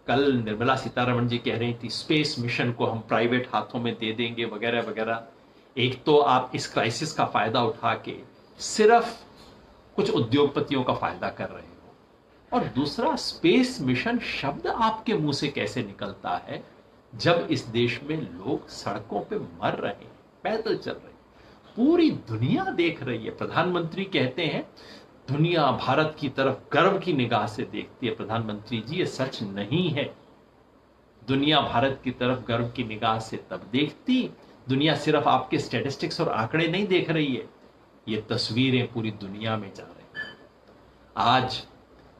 कल निर्मला सीतारमण जी कह रही थी स्पेस मिशन को हम प्राइवेट हाथों में दे देंगे वगैरह वगैरह। एक तो आप इस क्राइसिस का फायदा उठा के सिर्फ कुछ उद्योगपतियों का फायदा कर रहे हो, और दूसरा स्पेस मिशन शब्द आपके मुंह से कैसे निकलता है जब इस देश में लोग सड़कों पे मर रहे हैं, पैदल चल रहे हैं, पूरी दुनिया देख रही है। प्रधानमंत्री कहते हैं दुनिया भारत की तरफ गर्व की निगाह से देखती है। प्रधानमंत्री जी, ये सच नहीं है। दुनिया भारत की तरफ गर्व की निगाह से तब देखती, दुनिया सिर्फ आपके स्टैटिस्टिक्स और आंकड़े नहीं देख रही है, ये तस्वीरें पूरी दुनिया में जा रही हैं। आज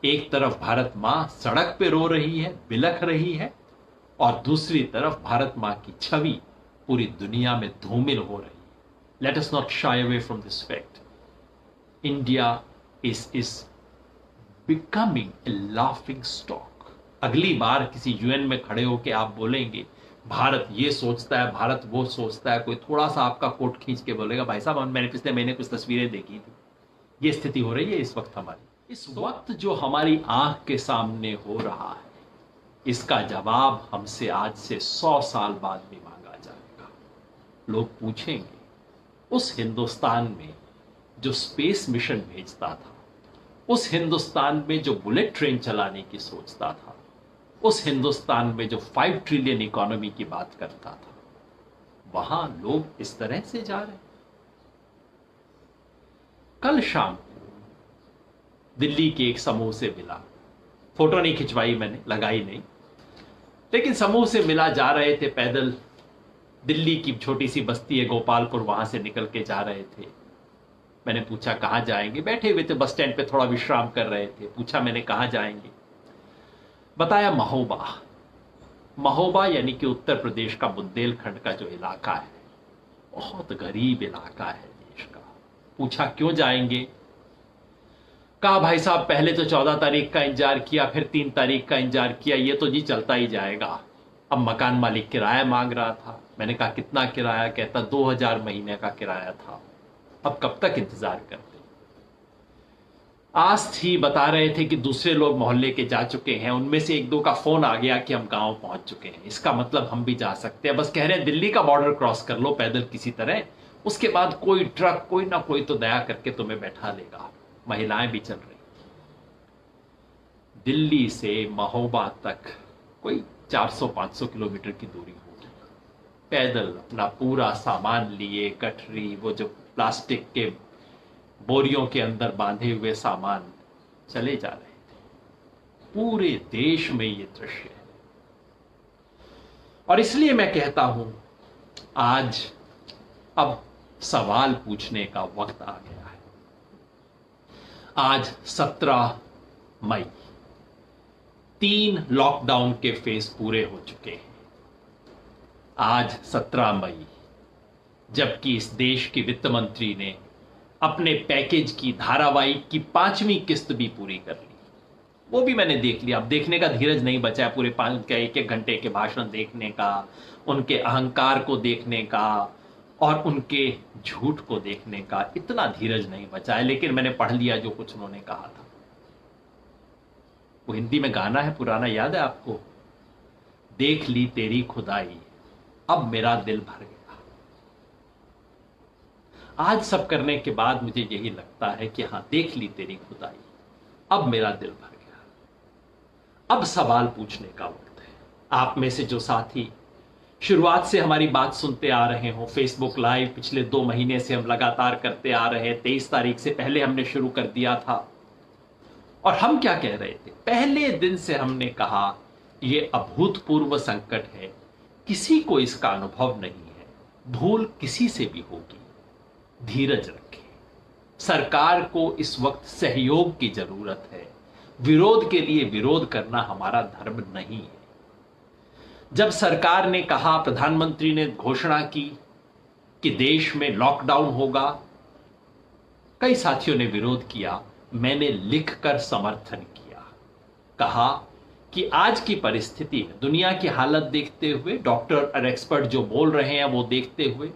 एक तरफ भारत मां सड़क पे रो रही है, बिलख रही है, और दूसरी तरफ भारत मां की छवि पूरी दुनिया में धूमिल हो रही है। Let us not shy away from this fact. India is becoming a laughing stock। अगली बार किसी यूएन में खड़े होकर आप बोलेंगे भारत ये सोचता है, भारत वो सोचता है, कोई थोड़ा सा आपका कोट खींच के बोलेगा भाई साहब मैंने पिछले महीने कुछ तस्वीरें देखी थी। ये स्थिति हो रही है इस वक्त हमारी। इस वक्त जो हमारी आंख के सामने हो रहा है, इसका जवाब हमसे आज से 100 साल बाद भी मांगा जाएगा। लोग पूछेंगे उस हिंदुस्तान में जो स्पेस मिशन भेजता था, उस हिंदुस्तान में जो बुलेट ट्रेन चलाने की सोचता था, उस हिंदुस्तान में जो 5 ट्रिलियन इकोनॉमी की बात करता था, वहां लोग इस तरह से जा रहे हैं। कल शाम को दिल्ली के एक समूह से मिला, फोटो नहीं खिंचवाई मैंने, लगाई नहीं, लेकिन समूह से मिला, जा रहे थे पैदल। दिल्ली की छोटी सी बस्ती है गोपालपुर, वहां से निकल के जा रहे थे। मैंने पूछा कहां जाएंगे, बैठे हुए थे बस स्टैंड पे, थोड़ा विश्राम कर रहे थे। पूछा मैंने कहां जाएंगे, बताया महोबा। महोबा यानी कि उत्तर प्रदेश का बुंदेलखंड का जो इलाका है, बहुत गरीब इलाका है देश का। पूछा क्यों जाएंगे, कहा भाई साहब पहले तो 14 तारीख का इंतजार किया, फिर 3 तारीख का इंतजार किया, ये तो जी चलता ही जाएगा। अब मकान मालिक किराया मांग रहा था। मैंने कहा कितना किराया, कहता 2000 महीने का किराया था। अब कब तक इंतजार करते। आज ही बता रहे थे कि दूसरे लोग मोहल्ले के जा चुके हैं, उनमें से 1-2 का फोन आ गया कि हम गांव पहुंच चुके हैं, इसका मतलब हम भी जा सकते हैं। बस कह रहे हैं दिल्ली का बॉर्डर क्रॉस कर लो पैदल किसी तरह, उसके बाद कोई ट्रक कोई ना कोई तो दया करके तुम्हें बैठा लेगा। महिलाएं भी चल रही। दिल्ली से महोबा तक कोई 400-500 किलोमीटर की दूरी होगी। पैदल अपना पूरा सामान लिए, गठरी, वो जो प्लास्टिक के बोरियों के अंदर बांधे हुए सामान, चले जा रहे थे। पूरे देश में ये दृश्य है। और इसलिए मैं कहता हूं आज अब सवाल पूछने का वक्त आ गया है। आज 17 मई, 3 लॉकडाउन के फेज पूरे हो चुके हैं। आज 17 मई, जबकि इस देश की वित्त मंत्री ने अपने पैकेज की धारावाहिक की 5वीं किस्त भी पूरी कर ली। वो भी मैंने देख लिया। अब देखने का धीरज नहीं बचा है पूरे 1-1 घंटे के भाषण देखने का, उनके अहंकार को देखने का और उनके झूठ को देखने का इतना धीरज नहीं बचा है। लेकिन मैंने पढ़ लिया जो कुछ उन्होंने कहा था। वो हिंदी में गाना है पुराना, याद है आपको, देख ली तेरी खुदाई अब मेरा दिल भर गया। आज सब करने के बाद मुझे यही लगता है कि हां, देख ली तेरी खुदाई अब मेरा दिल भर गया। अब सवाल पूछने का वक्त है। आप में से जो साथी शुरुआत से हमारी बात सुनते आ रहे हो, फेसबुक लाइव पिछले 2 महीने से हम लगातार करते आ रहे हैं, 23 तारीख से पहले हमने शुरू कर दिया था। और हम क्या कह रहे थे, पहले दिन से हमने कहा यह अभूतपूर्व संकट है, किसी को इसका अनुभव नहीं है, भूल किसी से भी होगी, धीरज रखें। सरकार को इस वक्त सहयोग की जरूरत है, विरोध के लिए विरोध करना हमारा धर्म नहीं है। जब सरकार ने कहा, प्रधानमंत्री ने घोषणा की कि देश में लॉकडाउन होगा, कई साथियों ने विरोध किया, मैंने लिखकर समर्थन किया। कहा कि आज की परिस्थिति, दुनिया की हालत देखते हुए, डॉक्टर और एक्सपर्ट जो बोल रहे हैं वो देखते हुए,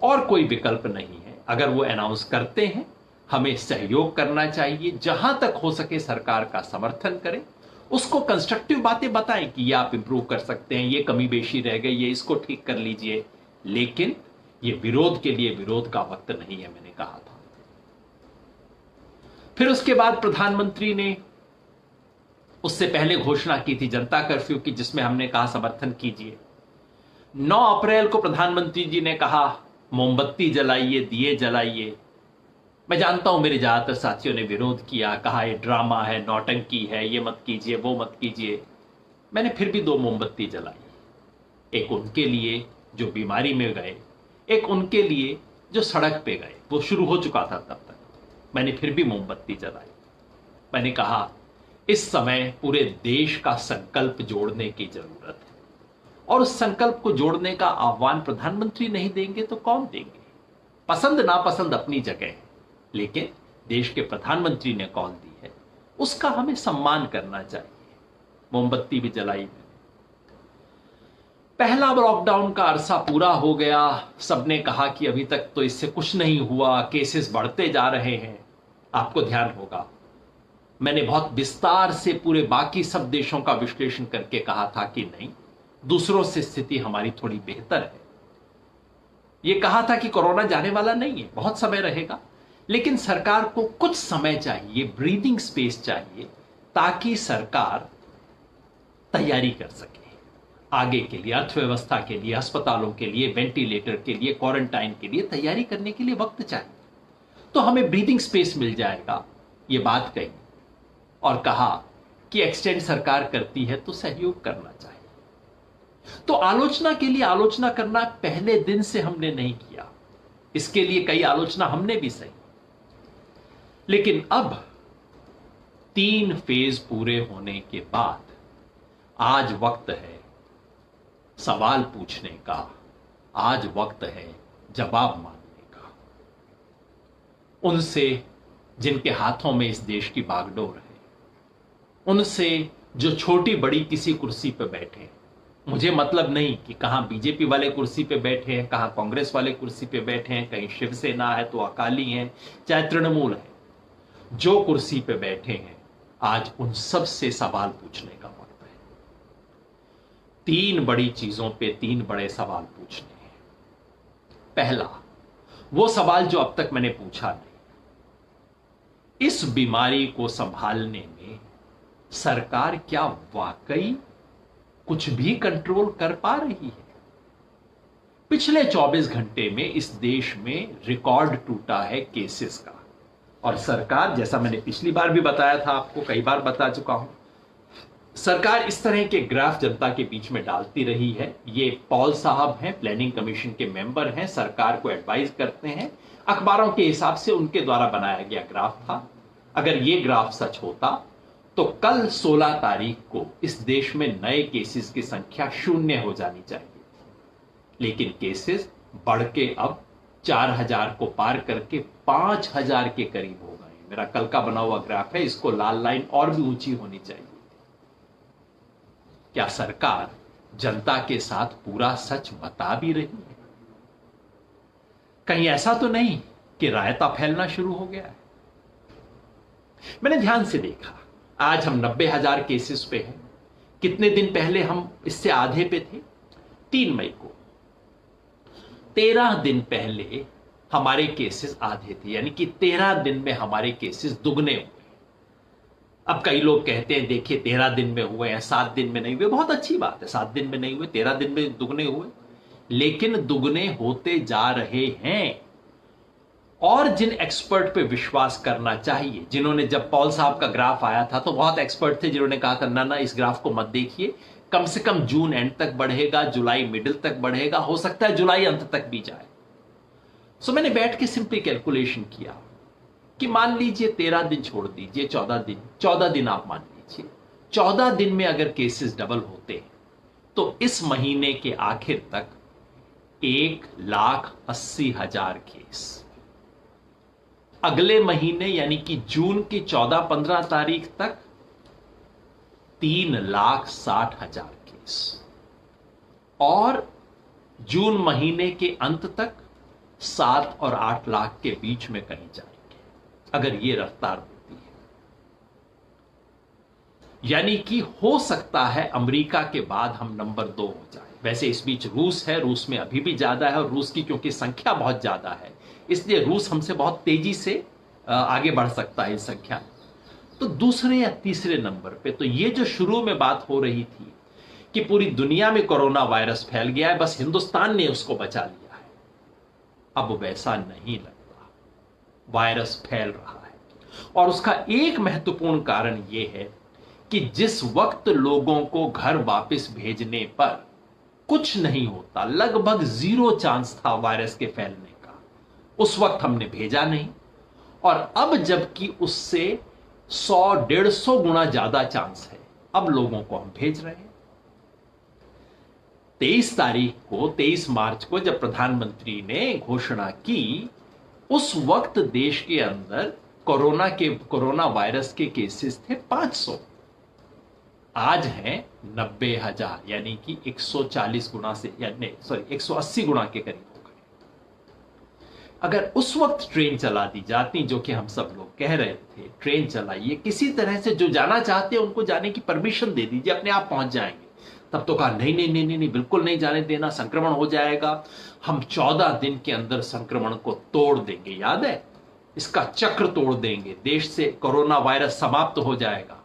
और कोई विकल्प नहीं है। अगर वो अनाउंस करते हैं, हमें सहयोग करना चाहिए, जहां तक हो सके सरकार का समर्थन करें, उसको कंस्ट्रक्टिव बातें बताएं कि ये आप इंप्रूव कर सकते हैं, ये कमी बेशी रह गई, ये इसको ठीक कर लीजिए, लेकिन ये विरोध के लिए विरोध का वक्त नहीं है, मैंने कहा था। फिर उसके बाद प्रधानमंत्री ने उससे पहले घोषणा की थी जनता कर्फ्यू की, जिसमें हमने कहा समर्थन कीजिए। 9 अप्रैल को प्रधानमंत्री जी ने कहा मोमबत्ती जलाइए, दिए जलाइए। मैं जानता हूं मेरे ज्यादातर साथियों ने विरोध किया, कहा ये ड्रामा है, नौटंकी है, ये मत कीजिए, वो मत कीजिए। मैंने फिर भी 2 मोमबत्ती जलाई, एक उनके लिए जो बीमारी में गए, एक उनके लिए जो सड़क पे गए। वो शुरू हो चुका था तब तक, मैंने फिर भी मोमबत्ती जलाई। मैंने कहा इस समय पूरे देश का संकल्प जोड़ने की जरूरत है, और उस संकल्प को जोड़ने का आह्वान प्रधानमंत्री नहीं देंगे तो कौन देंगे। पसंद नापसंद अपनी जगह है, लेकिन देश के प्रधानमंत्री ने कॉल दी है, उसका हमें सम्मान करना चाहिए। मोमबत्ती भी जलाई मैंने। पहला लॉकडाउन का अरसा पूरा हो गया, सबने कहा कि अभी तक तो इससे कुछ नहीं हुआ, केसेस बढ़ते जा रहे हैं। आपको ध्यान होगा मैंने बहुत विस्तार से पूरे बाकी सब देशों का विश्लेषण करके कहा था कि नहीं, दूसरों से स्थिति हमारी थोड़ी बेहतर है। यह कहा था कि कोरोना जाने वाला नहीं है, बहुत समय रहेगा, लेकिन सरकार को कुछ समय चाहिए, ब्रीदिंग स्पेस चाहिए, ताकि सरकार तैयारी कर सके आगे के लिए, अर्थव्यवस्था के लिए, अस्पतालों के लिए, वेंटिलेटर के लिए, क्वारंटाइन के लिए तैयारी करने के लिए वक्त चाहिए। तो हमें ब्रीदिंग स्पेस मिल जाएगा, यह बात कही, और कहा कि एक्सटेंड सरकार करती है तो सहयोग करना चाहिए। तो आलोचना के लिए आलोचना करना पहले दिन से हमने नहीं किया, इसके लिए कई आलोचना हमने भी सही, लेकिन अब 3 फेज पूरे होने के बाद आज वक्त है सवाल पूछने का, आज वक्त है जवाब मांगने का। उनसे जिनके हाथों में इस देश की बागडोर है, उनसे जो छोटी बड़ी किसी कुर्सी पर बैठे हैं। मुझे मतलब नहीं कि कहां बीजेपी वाले कुर्सी पे बैठे हैं, कहां कांग्रेस वाले कुर्सी पे बैठे हैं, कहीं शिवसेना है तो अकाली हैं, चाहे तृणमूल है, जो कुर्सी पे बैठे हैं आज उन सब से सवाल पूछने का वक्त है। 3 बड़ी चीजों पे 3 बड़े सवाल पूछने हैं। पहला, वो सवाल जो अब तक मैंने पूछा नहीं, इस बीमारी को संभालने में सरकार क्या वाकई कुछ भी कंट्रोल कर पा रही है? पिछले 24 घंटे में इस देश में रिकॉर्ड टूटा है केसेस का, और सरकार, जैसा मैंने पिछली बार भी बताया था, आपको कई बार बता चुका हूं, सरकार इस तरह के ग्राफ जनता के बीच में डालती रही है। ये पॉल साहब हैं, प्लानिंग कमीशन के मेंबर हैं, सरकार को एडवाइज करते हैं, अखबारों के हिसाब से उनके द्वारा बनाया गया ग्राफ था। अगर ये ग्राफ सच होता तो कल 16 तारीख को इस देश में नए केसेस की संख्या 0 हो जानी चाहिए, लेकिन केसेस बढ़ के अब 4000 को पार करके 5000 के करीब हो गए। मेरा कल का बना हुआ ग्राफ है, इसको लाल लाइन और भी ऊंची होनी चाहिए। क्या सरकार जनता के साथ पूरा सच बता भी रही है? कहीं ऐसा तो नहीं कि रायता फैलना शुरू हो गया है? मैंने ध्यान से देखा, आज हम 90,000 केसेस पे हैं। कितने दिन पहले हम इससे आधे पे थे? 3 मई को। 13 दिन पहले हमारे केसेस आधे थे, यानी कि 13 दिन में हमारे केसेस दुगने हुए। अब कई लोग कहते हैं देखिए 13 दिन में हुए हैं, 7 दिन में नहीं हुए। बहुत अच्छी बात है, 7 दिन में नहीं हुए, 13 दिन में दुगने हुए, लेकिन दुगने होते जा रहे हैं। और जिन एक्सपर्ट पे विश्वास करना चाहिए, जिन्होंने, जब पॉल साहब का ग्राफ आया था तो बहुत एक्सपर्ट थे जिन्होंने कहा था ना इस ग्राफ को मत देखिए, कम से कम जून एंड तक बढ़ेगा, जुलाई मिडिल तक बढ़ेगा, हो सकता है जुलाई अंत तक भी जाए। सो मैंने बैठ के सिंपली कैलकुलेशन किया कि मान लीजिए 13 दिन छोड़ दीजिए, 14 दिन आप मान लीजिए, 14 दिन में अगर केसेस डबल होते हैं तो इस महीने के आखिर तक 1,80,000 केस, अगले महीने यानी कि जून की 14-15 तारीख तक 3,60,000 केस, और जून महीने के अंत तक 7 और 8 लाख के बीच में कहीं जाएंगे, अगर ये रफ्तार होती है। यानी कि हो सकता है अमेरिका के बाद हम नंबर 2 हो जाए। वैसे इस बीच रूस है, रूस में अभी भी ज्यादा है, और रूस की क्योंकि संख्या बहुत ज्यादा है इसलिए रूस हमसे बहुत तेजी से आगे बढ़ सकता है इस संख्या में। तो दूसरे या तीसरे नंबर पे तो ये जो शुरू में बात हो रही थी कि पूरी दुनिया में कोरोना वायरस फैल गया है, बस हिंदुस्तान ने उसको बचा लिया है, अब वैसा नहीं लगता। वायरस फैल रहा है और उसका एक महत्वपूर्ण कारण यह है कि जिस वक्त लोगों को घर वापस भेजने पर कुछ नहीं होता, लगभग 0 चांस था वायरस के फैलने का, उस वक्त हमने भेजा नहीं। और अब जबकि उससे 100-150 गुना ज्यादा चांस है, अब लोगों को हम भेज रहे हैं। 23 मार्च को जब प्रधानमंत्री ने घोषणा की, उस वक्त देश के अंदर कोरोना वायरस के केसेस थे 500, आज हैं 90,000, यानी कि 140 गुना से, यानी 180 गुना के करीब हो गए। अगर उस वक्त ट्रेन चला दी जाती, जो कि हम सब लोग कह रहे थे ट्रेन चलाइए, किसी तरह से जो जाना चाहते हैं उनको जाने की परमिशन दे दीजिए, अपने आप पहुंच जाएंगे, तब तो कहा नहीं नहीं नहीं नहीं नहीं, बिल्कुल नहीं जाने देना, संक्रमण हो जाएगा, हम 14 दिन के अंदर संक्रमण को तोड़ देंगे, याद है, इसका चक्र तोड़ देंगे, देश से कोरोना वायरस समाप्त हो जाएगा।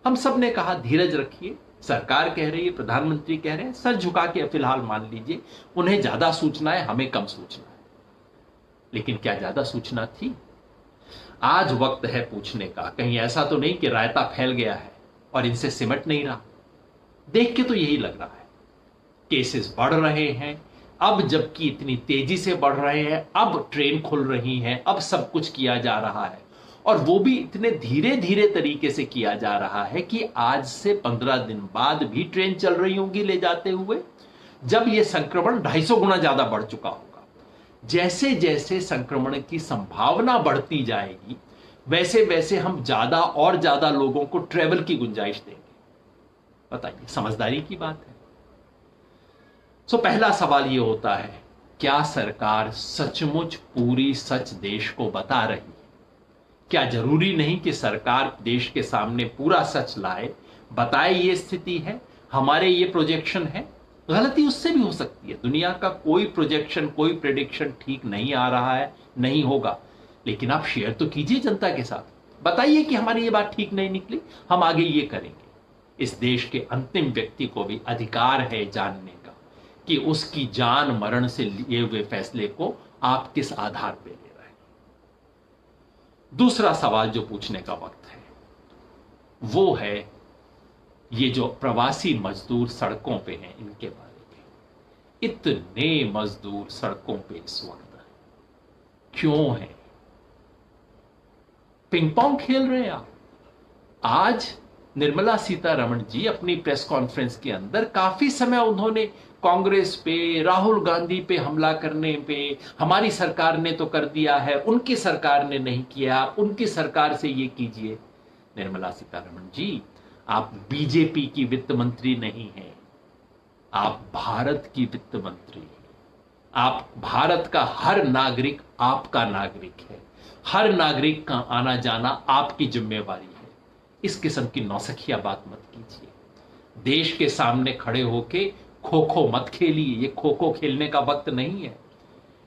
हम सब ने कहा धीरज रखिए, सरकार कह रही है, प्रधानमंत्री कह रहे हैं, सर झुका के फिलहाल मान लीजिए, उन्हें ज्यादा सूचना है, हमें कम सूचना है। लेकिन क्या ज्यादा सूचना थी? आज वक्त है पूछने का, कहीं ऐसा तो नहीं कि रायता फैल गया है और इनसे सिमट नहीं रहा। देख के तो यही लग रहा है, केसेस बढ़ रहे हैं, अब जबकि इतनी तेजी से बढ़ रहे हैं, अब ट्रेन खुल रही है, अब सब कुछ किया जा रहा है, और वो भी इतने धीरे धीरे तरीके से किया जा रहा है कि आज से 15 दिन बाद भी ट्रेन चल रही होंगी ले जाते हुए, जब ये संक्रमण 250 गुना ज्यादा बढ़ चुका होगा। जैसे जैसे संक्रमण की संभावना बढ़ती जाएगी, वैसे वैसे हम ज्यादा और ज्यादा लोगों को ट्रेवल की गुंजाइश देंगे। बताइए, समझदारी की बात है। तो पहला सवाल यह होता है, क्या सरकार सचमुच पूरी सच देश को बता रही है? क्या जरूरी नहीं कि सरकार देश के सामने पूरा सच लाए, बताए ये स्थिति है, हमारे ये प्रोजेक्शन है? गलती उससे भी हो सकती है, दुनिया का कोई प्रोजेक्शन, कोई प्रेडिक्शन ठीक नहीं आ रहा है, नहीं होगा, लेकिन आप शेयर तो कीजिए जनता के साथ, बताइए कि हमारी ये बात ठीक नहीं निकली, हम आगे ये करेंगे। इस देश के अंतिम व्यक्ति को भी अधिकार है जानने का कि उसकी जान मरण से लिए हुए फैसले को आप किस आधार पर ले रहे हैं। दूसरा सवाल जो पूछने का वक्त है वो है ये जो प्रवासी मजदूर सड़कों पे हैं, इनके बारे में। इतने मजदूर सड़कों पे इस वक्त क्यों हैं? पिंग पोंग खेल रहे हैं आप? आज निर्मला सीतारमण जी अपनी प्रेस कॉन्फ्रेंस के अंदर काफी समय उन्होंने कांग्रेस पे, राहुल गांधी पे हमला करने पे, हमारी सरकार ने तो कर दिया है, उनकी सरकार ने नहीं किया, आप उनकी सरकार से ये कीजिए। निर्मला सीतारमण जी, आप बीजेपी की वित्त मंत्री नहीं हैं, आप भारत की वित्त मंत्री हैं। आप भारत का हर नागरिक आपका नागरिक है, हर नागरिक का आना जाना आपकी जिम्मेवारी है। इस किस्म की नौसखिया बात मत कीजिए। देश के सामने खड़े होके खो खो मत खेलिए, ये खो खो खेलने का वक्त नहीं है।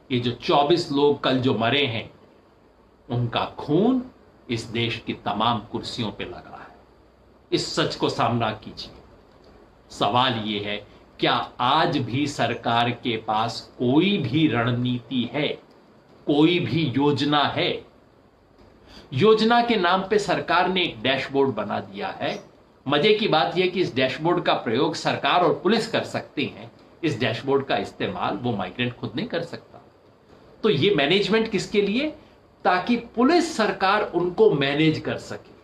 ये जो 24 लोग कल जो मरे हैं, उनका खून इस देश की तमाम कुर्सियों पे लगा है। इस सच को सामना कीजिए। सवाल ये है, क्या आज भी सरकार के पास कोई भी रणनीति है, कोई भी योजना है? योजना के नाम पे सरकार ने एक डैशबोर्ड बना दिया है। मजे की बात यह कि इस डैशबोर्ड का प्रयोग सरकार और पुलिस कर सकती हैं, इस डैशबोर्ड का इस्तेमाल वो माइग्रेंट खुद नहीं कर सकता। तो ये मैनेजमेंट किसके लिए? ताकि पुलिस सरकार उनको मैनेज कर सके।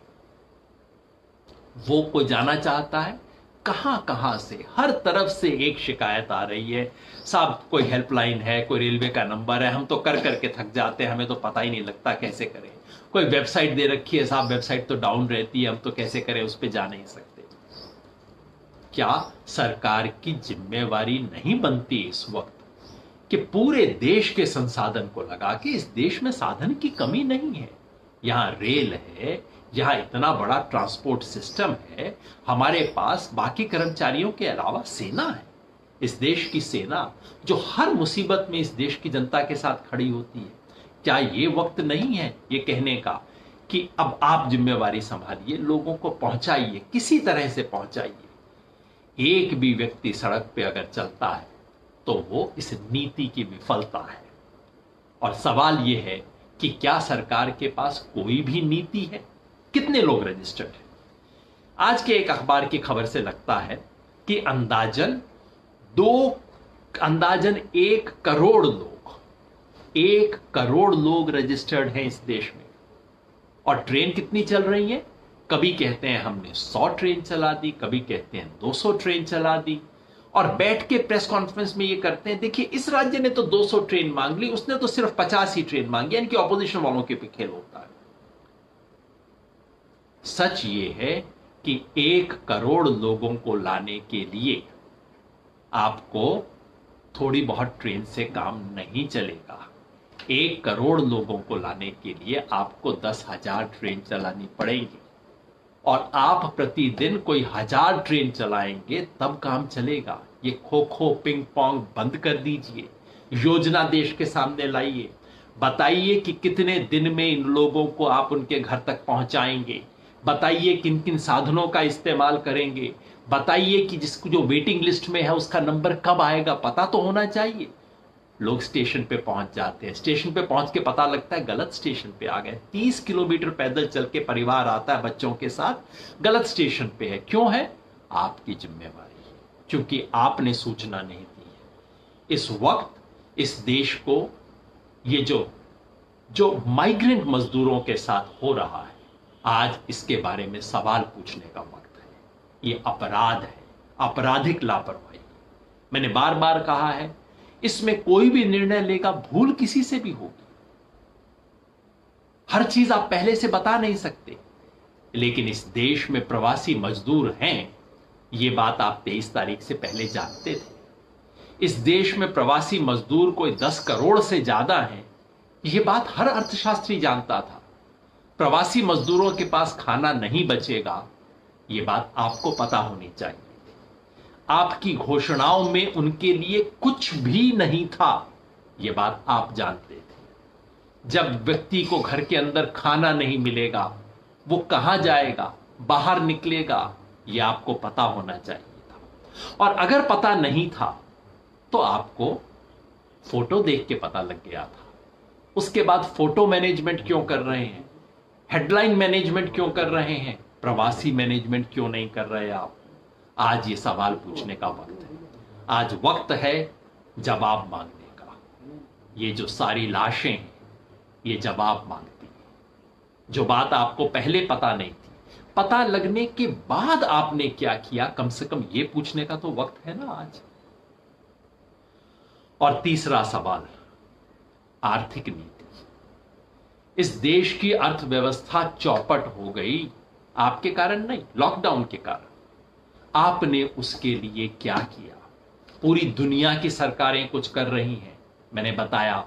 वो कोई जाना चाहता है कहां कहां से, हर तरफ से एक शिकायत आ रही है, साहब कोई हेल्पलाइन है, कोई रेलवे का नंबर है, हम तो कर करके थक जाते हैं, हमें तो पता ही नहीं लगता कैसे करें। कोई वेबसाइट दे रखी है, साहब वेबसाइट तो डाउन रहती है, हम तो कैसे करें, उस पर जा नहीं सकते। क्या सरकार की जिम्मेवारी नहीं बनती इस वक्त कि पूरे देश के संसाधन को लगा के, इस देश में साधन की कमी नहीं है, यहां रेल है, यहां इतना बड़ा ट्रांसपोर्ट सिस्टम है, हमारे पास बाकी कर्मचारियों के अलावा सेना है, इस देश की सेना जो हर मुसीबत में इस देश की जनता के साथ खड़ी होती है। क्या ये वक्त नहीं है ये कहने का कि अब आप जिम्मेवारी संभालिए, लोगों को पहुंचाइए, किसी तरह से पहुंचाइए। एक भी व्यक्ति सड़क पे अगर चलता है तो वो इस नीति की विफलता है। और सवाल यह है कि क्या सरकार के पास कोई भी नीति है? कितने लोग रजिस्टर्ड हैं? आज के एक अखबार की खबर से लगता है कि अंदाजन 1 करोड़ लोग 1 करोड़ लोग रजिस्टर्ड हैं इस देश में। और ट्रेन कितनी चल रही है? कभी कहते हैं हमने 100 ट्रेन चला दी, कभी कहते हैं 200 ट्रेन चला दी, और बैठ के प्रेस कॉन्फ्रेंस में ये करते हैं, देखिए इस राज्य ने तो 200 ट्रेन मांग ली, उसने तो सिर्फ 50 ही ट्रेन मांगी, यानी कि ऑपोजिशन वालों के पे खेल होता है। सच ये है कि 1 करोड़ लोगों को लाने के लिए आपको थोड़ी बहुत ट्रेन से काम नहीं चलेगा। 1 करोड़ लोगों को लाने के लिए आपको 10,000 ट्रेन चलानी पड़ेगी, और आप प्रतिदिन कोई 1000 ट्रेन चलाएंगे तब काम चलेगा। ये खो खो पिंग पोंग बंद कर दीजिए, योजना देश के सामने लाइए, बताइए कि कितने दिन में इन लोगों को आप उनके घर तक पहुंचाएंगे, बताइए किन किन साधनों का इस्तेमाल करेंगे, बताइए कि जिसको जो वेटिंग लिस्ट में है उसका नंबर कब आएगा, पता तो होना चाहिए। लोग स्टेशन पे पहुंच जाते हैं, स्टेशन पे पहुंच के पता लगता है गलत स्टेशन पे आ गए। 30 किलोमीटर पैदल चल के परिवार आता है बच्चों के साथ, गलत स्टेशन पे है। क्यों है? आपकी जिम्मेवारी है, क्योंकि आपने सूचना नहीं दी है। इस वक्त इस देश को ये जो माइग्रेंट मजदूरों के साथ हो रहा है, आज इसके बारे में सवाल पूछने का वक्त है। ये अपराध है, आपराधिक लापरवाही। मैंने बार बार कहा है, इसमें कोई भी निर्णय लेगा भूल किसी से भी होगी। हर चीज आप पहले से बता नहीं सकते, लेकिन इस देश में प्रवासी मजदूर हैं, यह बात आप 23 तारीख से पहले जानते थे। इस देश में प्रवासी मजदूर कोई 10 करोड़ से ज्यादा हैं, यह बात हर अर्थशास्त्री जानता था। प्रवासी मजदूरों के पास खाना नहीं बचेगा, यह बात आपको पता होनी चाहिए। आपकी घोषणाओं में उनके लिए कुछ भी नहीं था, यह बात आप जानते थे। जब व्यक्ति को घर के अंदर खाना नहीं मिलेगा, वो कहां जाएगा, बाहर निकलेगा, यह आपको पता होना चाहिए था। और अगर पता नहीं था तो आपको फोटो देख के पता लग गया था। उसके बाद फोटो मैनेजमेंट क्यों कर रहे हैं? हेडलाइन मैनेजमेंट क्यों कर रहे हैं? प्रवासी मैनेजमेंट क्यों नहीं कर रहे आप? आज ये सवाल पूछने का वक्त है। आज वक्त है जवाब मांगने का। ये जो सारी लाशें हैं, ये जवाब मांगती हैं। जो बात आपको पहले पता नहीं थी, पता लगने के बाद आपने क्या किया, कम से कम ये पूछने का तो वक्त है ना आज। और तीसरा सवाल, आर्थिक नीति। इस देश की अर्थव्यवस्था चौपट हो गई, आपके कारण नहीं, लॉकडाउन के कारण। आपने उसके लिए क्या किया? पूरी दुनिया की सरकारें कुछ कर रही हैं। मैंने बताया,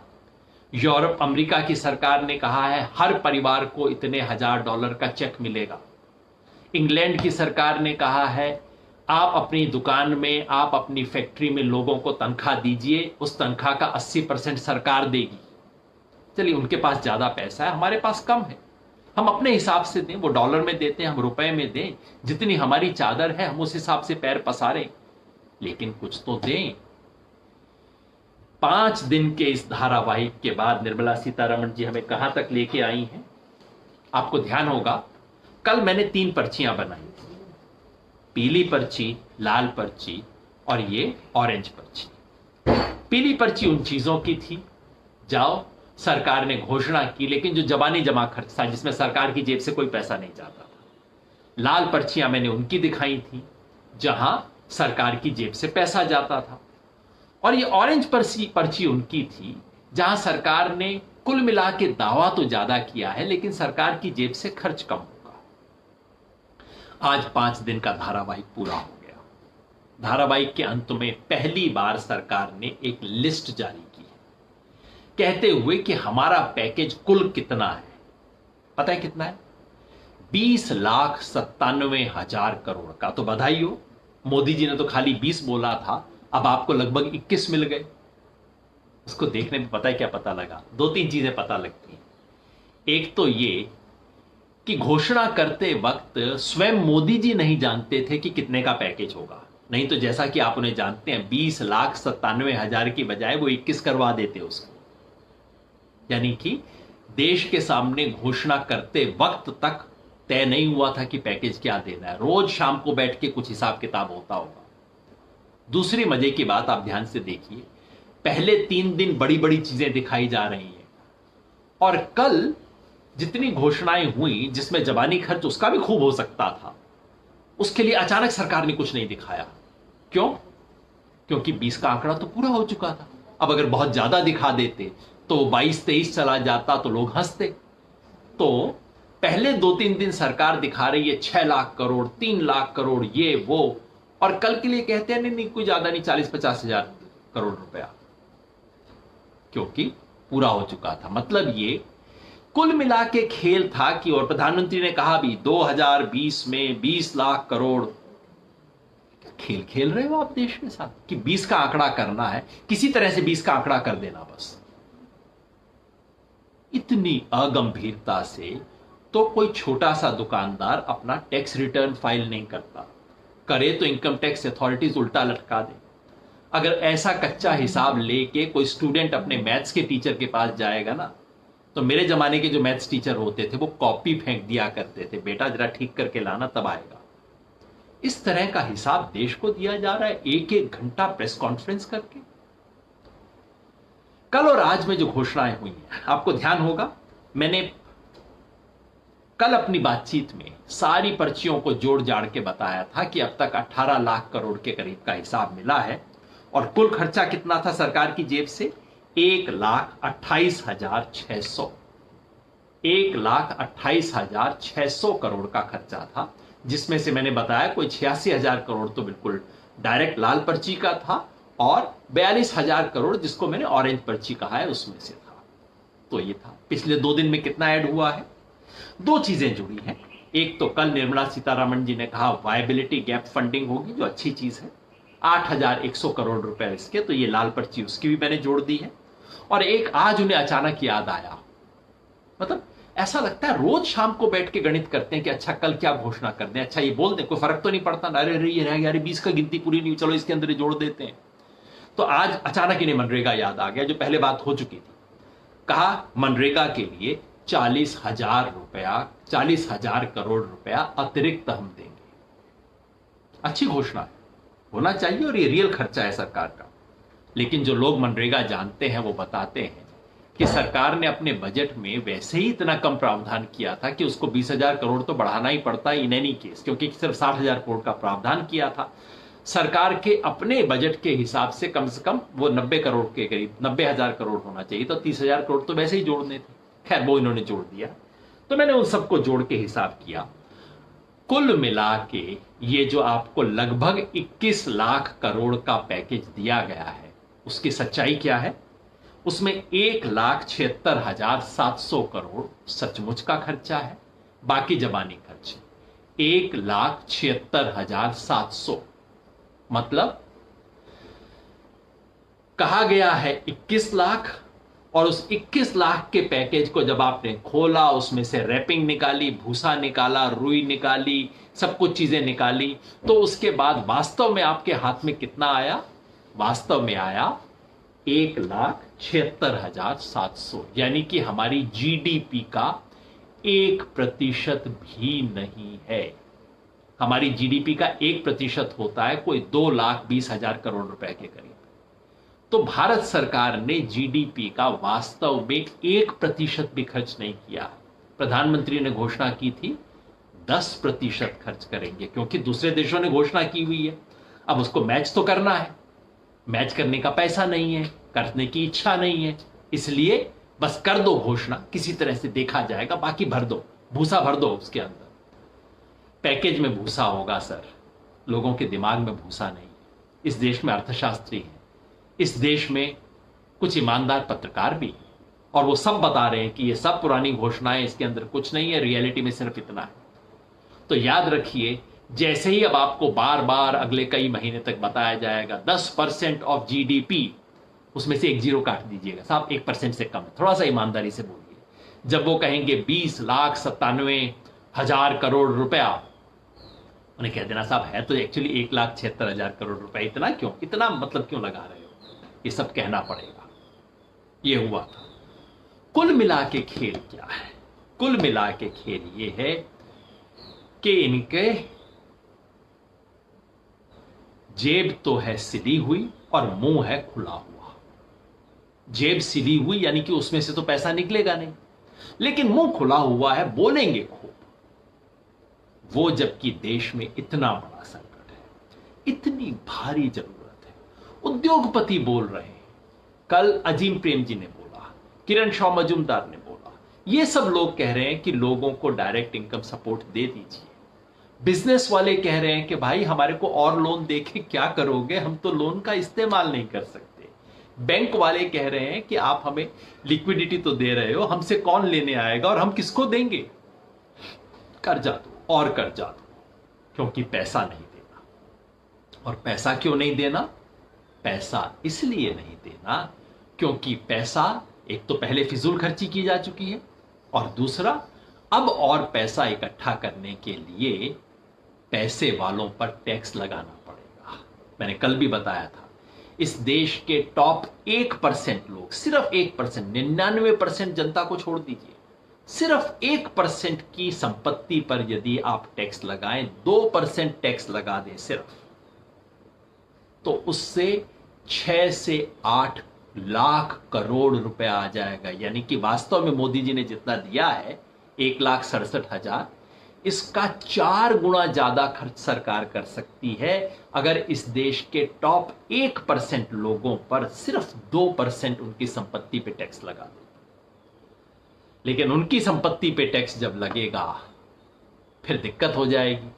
यूरोप अमेरिका की सरकार ने कहा है हर परिवार को इतने $1000 का चेक मिलेगा। इंग्लैंड की सरकार ने कहा है आप अपनी दुकान में, आप अपनी फैक्ट्री में लोगों को तनख्वाह दीजिए, उस तनख्वाह का 80% सरकार देगी। चलिए, उनके पास ज्यादा पैसा है, हमारे पास कम है, हम अपने हिसाब से दें। वो डॉलर में देते हैं, हम रुपए में दें। जितनी हमारी चादर है हम उस हिसाब से पैर पसारें, लेकिन कुछ तो दें। 5 दिन के इस धारावाहिक के बाद निर्मला सीतारमण जी हमें कहां तक लेके आई हैं? आपको ध्यान होगा, कल मैंने 3 पर्चियां बनाई थी, पीली पर्ची, लाल पर्ची और ये ऑरेंज पर्ची। पीली पर्ची उन चीजों की थी, जाओ सरकार ने घोषणा की, लेकिन जो जबानी जमा खर्च था, जिसमें सरकार की जेब से कोई पैसा नहीं जाता था। लाल पर्चियां मैंने उनकी दिखाई थी जहां सरकार की जेब से पैसा जाता था, और ये ऑरेंज पर्ची उनकी थी जहां सरकार ने कुल मिला के दावा तो ज्यादा किया है, लेकिन सरकार की जेब से खर्च कम होगा। आज 5 दिन का धारावाहिक पूरा हो गया। धारावाहिक के अंत में पहली बार सरकार ने एक लिस्ट जारी की है, कहते हुए कि हमारा पैकेज कुल कितना है। पता है कितना है? 20,97,000 करोड़ का। तो बधाई हो, मोदी जी ने तो खाली 20 बोला था, अब आपको लगभग 21 मिल गए। उसको देखने में पता है क्या पता लगा? दो तीन चीजें पता लगती हैं। एक तो ये कि घोषणा करते वक्त स्वयं मोदी जी नहीं जानते थे कि कितने का पैकेज होगा, नहीं तो जैसा कि आप उन्हें जानते हैं 20,97,000 की बजाय वो 21 करवा देते उसको। यानी कि देश के सामने घोषणा करते वक्त तक तय नहीं हुआ था कि पैकेज क्या देना है। रोज शाम को बैठ के कुछ हिसाब किताब होता होगा। दूसरी मजे की बात आप ध्यान से देखिए, पहले 3 दिन बड़ी बड़ी चीजें दिखाई जा रही हैं, और कल जितनी घोषणाएं हुई जिसमें जबानी खर्च उसका भी खूब हो सकता था, उसके लिए अचानक सरकार ने कुछ नहीं दिखाया। क्यों? क्योंकि 20 का आंकड़ा तो पूरा हो चुका था। अब अगर बहुत ज्यादा दिखा देते तो 22-23 चला जाता तो लोग हंसते। तो पहले 2-3 दिन सरकार दिखा रही है 6 लाख करोड़, 3 लाख करोड़, ये वो, और कल के लिए कहते हैं नहीं कोई ज्यादा नहीं, 40-50 हजार करोड़ रुपया, क्योंकि पूरा हो चुका था। मतलब ये कुल मिला के खेल था कि, और प्रधानमंत्री ने कहा भी 2020 में 20 लाख करोड़। खेल खेल रहे हो आप देश के साथ कि 20 का आंकड़ा करना है, किसी तरह से 20 का आंकड़ा कर देना बस। इतनी अगंभीरता से तो कोई छोटा सा दुकानदार अपना टैक्स रिटर्न फाइल नहीं करता, करे तो इनकम टैक्स अथॉरिटीज उल्टा लटका दे। अगर ऐसा कच्चा हिसाब लेके कोई स्टूडेंट अपने मैथ्स के टीचर के पास जाएगा ना, तो मेरे जमाने के जो मैथ्स टीचर होते थे वो कॉपी फेंक दिया करते थे, बेटा जरा ठीक करके लाना तब आएगा। इस तरह का हिसाब देश को दिया जा रहा है 1-1 घंटा प्रेस कॉन्फ्रेंस करके। कल और आज में जो घोषणाएं हुई हैं, आपको ध्यान होगा मैंने कल अपनी बातचीत में सारी पर्चियों को जोड़ जाड़ के बताया था कि अब तक 18 लाख करोड़ के करीब का हिसाब मिला है, और कुल खर्चा कितना था सरकार की जेब से? 1,28,600 1,28,600 करोड़ का खर्चा था, जिसमें से मैंने बताया कोई 86,000 करोड़ तो बिल्कुल डायरेक्ट लाल पर्ची का था, और 42,000 करोड़ जिसको मैंने ऑरेंज पर्ची कहा है उसमें से था। तो ये था। पिछले 2 दिन में कितना ऐड हुआ है? 2 चीजें जुड़ी हैं। एक तो कल निर्मला सीतारमण जी ने कहा वायबिलिटी गैप फंडिंग होगी, जो अच्छी चीज है, 8,100 करोड़ रुपए इसके, तो ये लाल पर्ची उसकी भी मैंने जोड़ दी है। और एक आज उन्हें अचानक याद आया, मतलब ऐसा लगता है रोज शाम को बैठ के गणित करते हैं कि अच्छा कल क्या घोषणा कर दें, अच्छा ये बोल दें, कोई फर्क तो नहीं पड़ता, अरे ये रह गया, 20 का गिनती पूरी नहीं, चलो इसके अंदर जोड़ देते हैं। तो आज अचानक इन्हें मनरेगा याद आ गया, जो पहले बात हो चुकी थी। कहा मनरेगा के लिए 40,000 करोड़ रुपया अतिरिक्त हम देंगे। अच्छी घोषणा है, होना चाहिए, और ये रियल खर्चा है सरकार का। लेकिन जो लोग मनरेगा जानते हैं वो बताते हैं कि सरकार ने अपने बजट में वैसे ही इतना कम प्रावधान किया था कि उसको 20,000 करोड़ तो बढ़ाना ही पड़ता है इन एनी केस, क्योंकि सिर्फ 60,000 करोड़ का प्रावधान किया था। सरकार के अपने बजट के हिसाब से कम वो 90 करोड़ के करीब, 90,000 करोड़ होना चाहिए, तो 30,000 करोड़ तो वैसे ही जोड़ने थे। खैर वो इन्होंने जोड़ दिया, तो मैंने उन सबको जोड़ के हिसाब किया। कुल मिला के ये जो आपको लगभग 21 लाख करोड़ का पैकेज दिया गया है, उसकी सच्चाई क्या है? उसमें 1,76,700 करोड़ सचमुच का खर्चा है, बाकी जबानी खर्च 1,76,700। मतलब कहा गया है 21 लाख, और उस 21 लाख के पैकेज को जब आपने खोला, उसमें से रैपिंग निकाली, भूसा निकाला, रुई निकाली, सब कुछ चीजें निकाली, तो उसके बाद वास्तव में आपके हाथ में कितना आया? वास्तव में आया 1,76,700, यानी कि हमारी जीडीपी का 1% भी नहीं है। हमारी जीडीपी का 1% होता है कोई 2,20,000 करोड़ रुपए के करीब। तो भारत सरकार ने जीडीपी का वास्तव में 1% भी खर्च नहीं किया। प्रधानमंत्री ने घोषणा की थी 10% खर्च करेंगे, क्योंकि दूसरे देशों ने घोषणा की हुई है। अब उसको मैच तो करना है, मैच करने का पैसा नहीं है, करने की इच्छा नहीं है, इसलिए बस कर दो घोषणा, किसी तरह से देखा जाएगा, बाकी भर दो, भूसा भर दो उसके अंदर। पैकेज में भूसा होगा सर, लोगों के दिमाग में भूसा नहीं। इस देश में अर्थशास्त्री है, इस देश में कुछ ईमानदार पत्रकार भी हैं, और वो सब बता रहे हैं कि ये सब पुरानी घोषणाएं, इसके अंदर कुछ नहीं है, रियलिटी में सिर्फ इतना है। तो याद रखिए, जैसे ही अब आपको बार बार अगले कई महीने तक बताया जाएगा 10% ऑफ जीडीपी, उसमें से एक जीरो काट दीजिएगा साहब, 1% से कम है, थोड़ा सा ईमानदारी से बोलिए। जब वो कहेंगे 20,97,000 करोड़ रुपया, उन्हें कह देना साहब है तो एक्चुअली 1,76,000 करोड़ रुपए, इतना क्यों, इतना मतलब क्यों लगा रहे हो, ये सब कहना पड़ेगा। ये हुआ था। कुल मिला के खेल क्या है? कुल मिला के खेल ये है कि इनके जेब तो है सिली हुई और मुंह है खुला हुआ। जेब सिली हुई यानी कि उसमें से तो पैसा निकलेगा नहीं, लेकिन मुंह खुला हुआ है, बोलेंगे खूब। वो जबकि देश में इतना बड़ा संकट है, इतनी भारी जरूरत है, उद्योगपति बोल रहे हैं, कल अजीम प्रेम जी ने बोला, किरण शॉ मजूमदार ने बोला, ये सब लोग कह रहे हैं कि लोगों को डायरेक्ट इनकम सपोर्ट दे दीजिए। बिजनेस वाले कह रहे हैं कि भाई हमारे को और लोन देके क्या करोगे, हम तो लोन का इस्तेमाल नहीं कर सकते। बैंक वाले कह रहे हैं कि आप हमें लिक्विडिटी तो दे रहे हो, हमसे कौन लेने आएगा और हम किसको देंगे, कर्जा दो और कर्जा दो, क्योंकि पैसा नहीं देना। और पैसा क्यों नहीं देना? पैसा इसलिए नहीं देना क्योंकि पैसा एक तो पहले फिजूल खर्ची की जा चुकी है, और दूसरा अब और पैसा इकट्ठा करने के लिए पैसे वालों पर टैक्स लगाना पड़ेगा। मैंने कल भी बताया था, इस देश के टॉप 1% लोग, सिर्फ 1%, 99% जनता को छोड़ दीजिए, सिर्फ 1% की संपत्ति पर यदि आप टैक्स लगाएं, 2% टैक्स लगा दें सिर्फ, तो उससे 6 से 8 लाख करोड़ रुपया आ जाएगा। यानी कि वास्तव में मोदी जी ने जितना दिया है 1,67,000, इसका 4 गुना ज्यादा खर्च सरकार कर सकती है अगर इस देश के टॉप 1% लोगों पर सिर्फ 2% उनकी संपत्ति पे टैक्स लगा दे। लेकिन उनकी संपत्ति पे टैक्स जब लगेगा फिर दिक्कत हो जाएगी।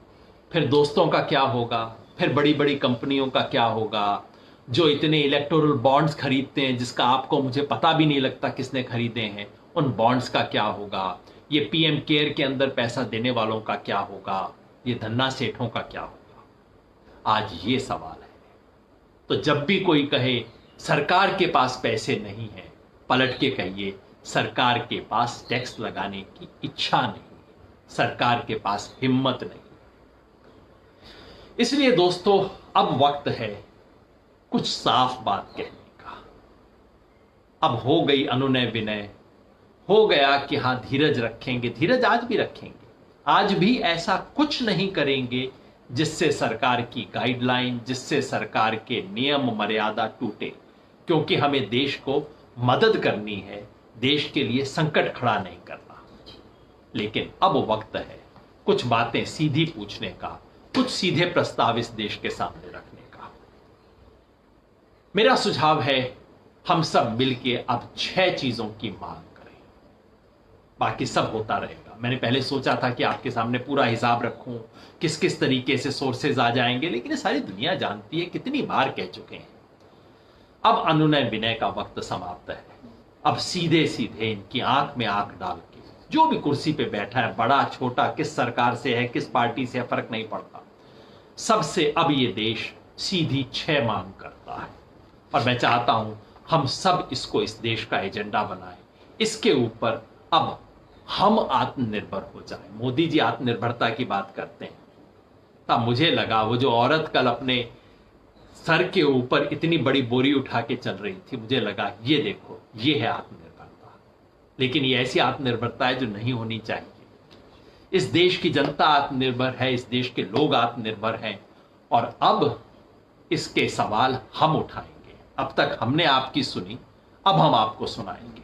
फिर दोस्तों का क्या होगा, फिर बड़ी बड़ी कंपनियों का क्या होगा जो इतने इलेक्टोरल बॉन्ड्स खरीदते हैं जिसका आपको मुझे पता भी नहीं लगता किसने खरीदे हैं, उन बॉन्ड्स का क्या होगा, ये पीएम केयर के अंदर पैसा देने वालों का क्या होगा, ये धन्ना सेठों का क्या होगा, आज ये सवाल है। तो जब भी कोई कहे सरकार के पास पैसे नहीं है, पलट के कहिए सरकार के पास टैक्स लगाने की इच्छा नहीं है, सरकार के पास हिम्मत नहीं। इसलिए दोस्तों अब वक्त है कुछ साफ बात कहने का। अब हो गई अनुनय विनय, हो गया कि हां धीरज रखेंगे, धीरज आज भी रखेंगे, आज भी ऐसा कुछ नहीं करेंगे जिससे सरकार की गाइडलाइन, जिससे सरकार के नियम मर्यादा टूटे, क्योंकि हमें देश को मदद करनी है, देश के लिए संकट खड़ा नहीं करना। लेकिन अब वक्त है कुछ बातें सीधी पूछने का, कुछ सीधे प्रस्ताव इस देश के सामने रखने का। मेरा सुझाव है हम सब मिलके अब 6 चीजों की मांग करें, बाकी सब होता रहेगा। मैंने पहले सोचा था कि आपके सामने पूरा हिसाब रखूं, किस किस तरीके से सोर्सेज आ जाएंगे, लेकिन सारी दुनिया जानती है, कितनी बार कह चुके हैं। अब अनुनय विनय का वक्त समाप्त है। अब सीधे सीधे इनकी आंख में आंख डाल के जो भी कुर्सी पे बैठा है, बड़ा छोटा, किस सरकार से है, किस पार्टी से है, फर्क नहीं पड़ता, सबसे अब ये देश सीधी 6 मांग करता है। और मैं चाहता हूं हम सब इसको इस देश का एजेंडा बनाएं, इसके ऊपर अब हम आत्मनिर्भर हो जाएं। मोदी जी आत्मनिर्भरता की बात करते हैं, तब मुझे लगा वो जो औरत कल अपने सर के ऊपर इतनी बड़ी बोरी उठा के चल रही थी, मुझे लगा ये देखो ये है आत्मनिर्भरता। लेकिन ये ऐसी आत्मनिर्भरता है जो नहीं होनी चाहिए। इस देश की जनता आत्मनिर्भर है, इस देश के लोग आत्मनिर्भर हैं, और अब इसके सवाल हम उठाएंगे। अब तक हमने आपकी सुनी, अब हम आपको सुनाएंगे।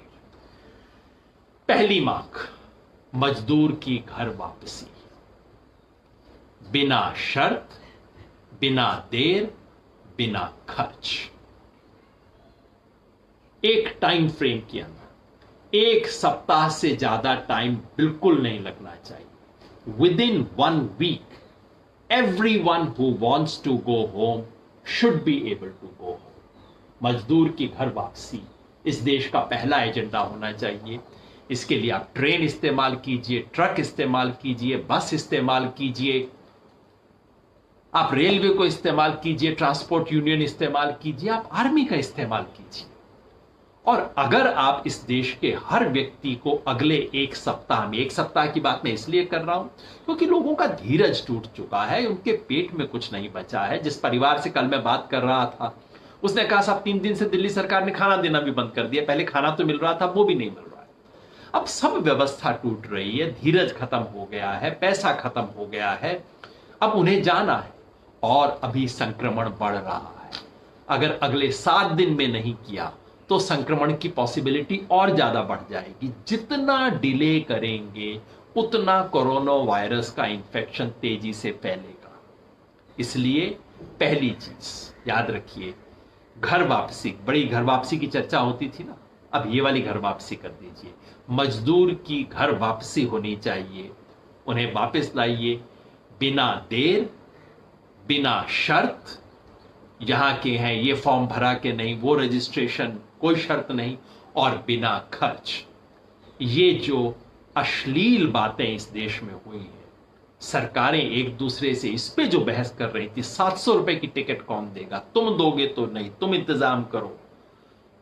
पहली मांग, मजदूर की घर वापसी, बिना शर्त, बिना देर, बिना खर्च। एक टाइम फ्रेम के अंदर, 1 सप्ताह से ज्यादा टाइम बिल्कुल नहीं लगना चाहिए। Within 1 week everyone who wants to go home should be able to go home। मजदूर की घर वापसी इस देश का पहला एजेंडा होना चाहिए। इसके लिए आप ट्रेन इस्तेमाल कीजिए, ट्रक इस्तेमाल कीजिए, बस इस्तेमाल कीजिए, आप रेलवे को इस्तेमाल कीजिए, ट्रांसपोर्ट यूनियन इस्तेमाल कीजिए, आप आर्मी का इस्तेमाल कीजिए। और अगर आप इस देश के हर व्यक्ति को अगले एक सप्ताह में, एक सप्ताह की बात मैं इसलिए कर रहा हूं क्योंकि लोगों का धीरज टूट चुका है, उनके पेट में कुछ नहीं बचा है। जिस परिवार से कल मैं बात कर रहा था उसने कहा साहब 3 दिन से दिल्ली सरकार ने खाना देना भी बंद कर दिया, पहले खाना तो मिल रहा था वो भी नहीं मिल रहा है। अब सब व्यवस्था टूट रही है, धीरज खत्म हो गया है, पैसा खत्म हो गया है, अब उन्हें जाना है और अभी संक्रमण बढ़ रहा है। अगर अगले 7 दिन में नहीं किया तो संक्रमण की पॉसिबिलिटी और ज्यादा बढ़ जाएगी। जितना डिले करेंगे उतना कोरोना वायरस का इंफेक्शन तेजी से फैलेगा। इसलिए पहली चीज याद रखिए, घर वापसी, बड़ी घर वापसी की चर्चा होती थी ना, अब ये वाली घर वापसी कर दीजिए। मजदूर की घर वापसी होनी चाहिए, उन्हें वापस लाइए बिना देर, बिना शर्त। यहां के हैं ये फॉर्म भरा के नहीं, वो रजिस्ट्रेशन, कोई शर्त नहीं, और बिना खर्च। ये जो अश्लील बातें इस देश में हुई हैं, सरकारें एक दूसरे से इस पे जो बहस कर रही थी, 700 रुपए की टिकट कौन देगा, तुम दोगे तो नहीं, तुम इंतजाम करो,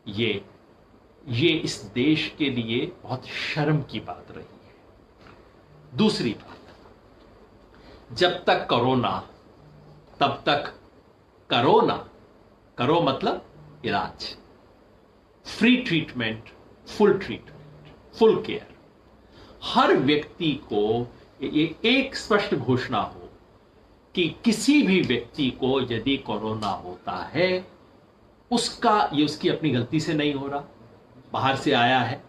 ये इस देश के लिए बहुत शर्म की बात रही है। दूसरी बात, जब तक कोरोना तब तक करोना, करो मतलब इलाज, free treatment, full treatment, full care. हर व्यक्ति को एक स्पष्ट घोषणा हो कि किसी भी व्यक्ति को यदि कोरोना होता है, ये उसकी अपनी गलती से नहीं हो रहा, बाहर से आया है,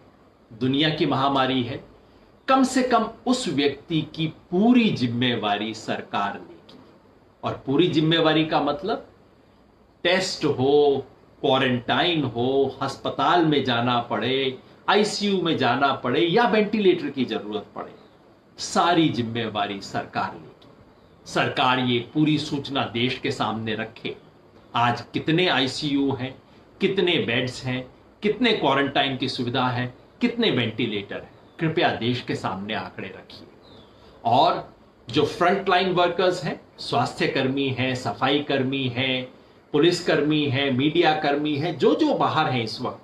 दुनिया की महामारी है, कम से कम उस व्यक्ति की पूरी जिम्मेवारी सरकार लेगी। और पूरी जिम्मेवारी का मतलब टेस्ट हो, क्वारंटाइन हो, अस्पताल में जाना पड़े, आईसीयू में जाना पड़े या वेंटिलेटर की जरूरत पड़े, सारी जिम्मेवारी सरकार लेगी। सरकार ये पूरी सूचना देश के सामने रखे, आज कितने आईसीयू हैं, कितने बेड्स हैं, कितने क्वारंटाइन की सुविधा है, कितने वेंटिलेटर हैं, कृपया देश के सामने आंकड़े रखिए। और जो फ्रंटलाइन वर्कर्स हैं, स्वास्थ्य कर्मी हैं, सफाई कर्मी हैं, पुलिसकर्मी हैं, मीडिया कर्मी हैं, जो बाहर हैं इस वक्त,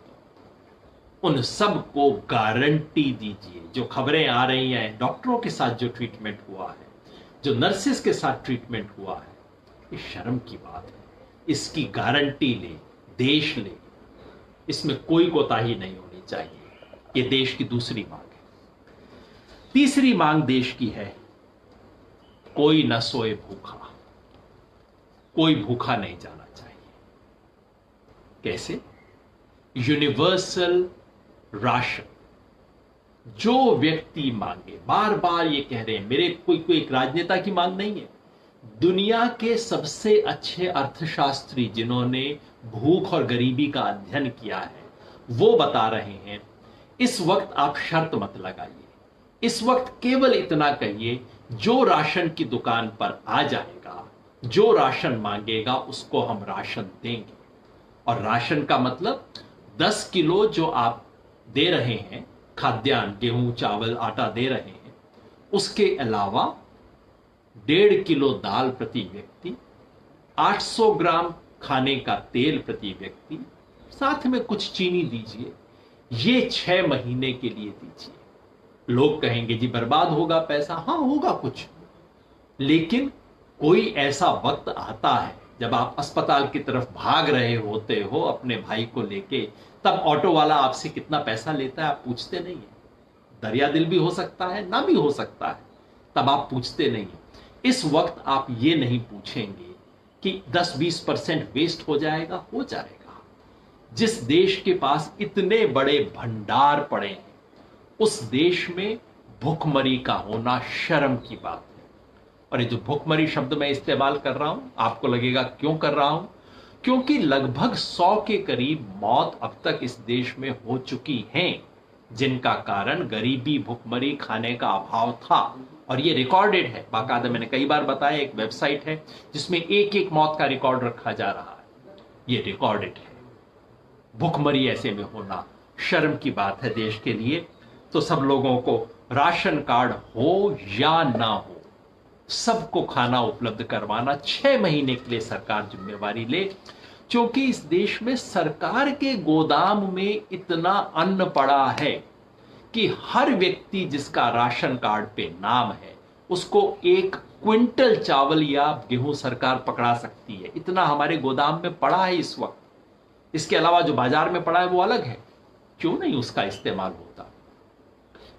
उन सब को गारंटी दीजिए। जो खबरें आ रही हैं, डॉक्टरों के साथ जो ट्रीटमेंट हुआ है, जो नर्सिस के साथ ट्रीटमेंट हुआ है, ये शर्म की बात है। इसकी गारंटी ले, देश ले, इसमें कोई कोताही नहीं होनी चाहिए। ये देश की दूसरी मांग है। तीसरी मांग देश की है, कोई न सोए भूखा, कोई भूखा नहीं जाना चाहिए। कैसे? यूनिवर्सल राशन जो व्यक्ति मांगे, बार बार ये कह रहे हैं, मेरे कोई एक राजनेता की मांग नहीं है, दुनिया के सबसे अच्छे अर्थशास्त्री जिन्होंने भूख और गरीबी का अध्ययन किया है, वो बता रहे हैं इस वक्त आप शर्त मत लगाइए। इस वक्त केवल इतना कहिए, जो राशन की दुकान पर आ जाएगा, जो राशन मांगेगा उसको हम राशन देंगे। और राशन का मतलब 10 किलो जो आप दे रहे हैं, खाद्यान्न, गेहूं, चावल, आटा दे रहे हैं, उसके अलावा 1.5 किलो दाल प्रति व्यक्ति, 800 ग्राम खाने का तेल प्रति व्यक्ति, साथ में कुछ चीनी दीजिए। ये 6 महीने के लिए दीजिए। लोग कहेंगे जी बर्बाद होगा पैसा, हाँ होगा कुछ, लेकिन कोई ऐसा वक्त आता है जब आप अस्पताल की तरफ भाग रहे होते हो अपने भाई को लेके, तब ऑटो वाला आपसे कितना पैसा लेता है आप पूछते नहीं है। दरिया दिल भी हो सकता है, ना भी हो सकता है, तब आप पूछते नहीं है। इस वक्त आप ये नहीं पूछेंगे कि 10-20% वेस्ट हो जाएगा, हो जाएगा। जिस देश के पास इतने बड़े भंडार पड़े हैं, उस देश में भुखमरी का होना शर्म की बात है। और ये जो भुखमरी शब्द मैं इस्तेमाल कर रहा हूं, आपको लगेगा क्यों कर रहा हूं? क्योंकि लगभग 100 के करीब मौत अब तक इस देश में हो चुकी हैं, जिनका कारण गरीबी, भुखमरी, खाने का अभाव था। और ये रिकॉर्डेड है, बाकायदा मैंने कई बार बताया, एक वेबसाइट है जिसमें एक एक मौत का रिकॉर्ड रखा जा रहा है। ये रिकॉर्डेड है। भुखमरी ऐसे में होना शर्म की बात है देश के लिए। तो सब लोगों को राशन कार्ड हो या ना हो, सबको खाना उपलब्ध करवाना 6 महीने के लिए सरकार जिम्मेवारी ले। क्योंकि इस देश में सरकार के गोदाम में इतना अन्न पड़ा है कि हर व्यक्ति जिसका राशन कार्ड पे नाम है उसको 1 क्विंटल चावल या गेहूं सरकार पकड़ा सकती है। इतना हमारे गोदाम में पड़ा है इस वक्त। इसके अलावा जो बाजार में पड़ा है वो अलग है, क्यों नहीं उसका इस्तेमाल होता।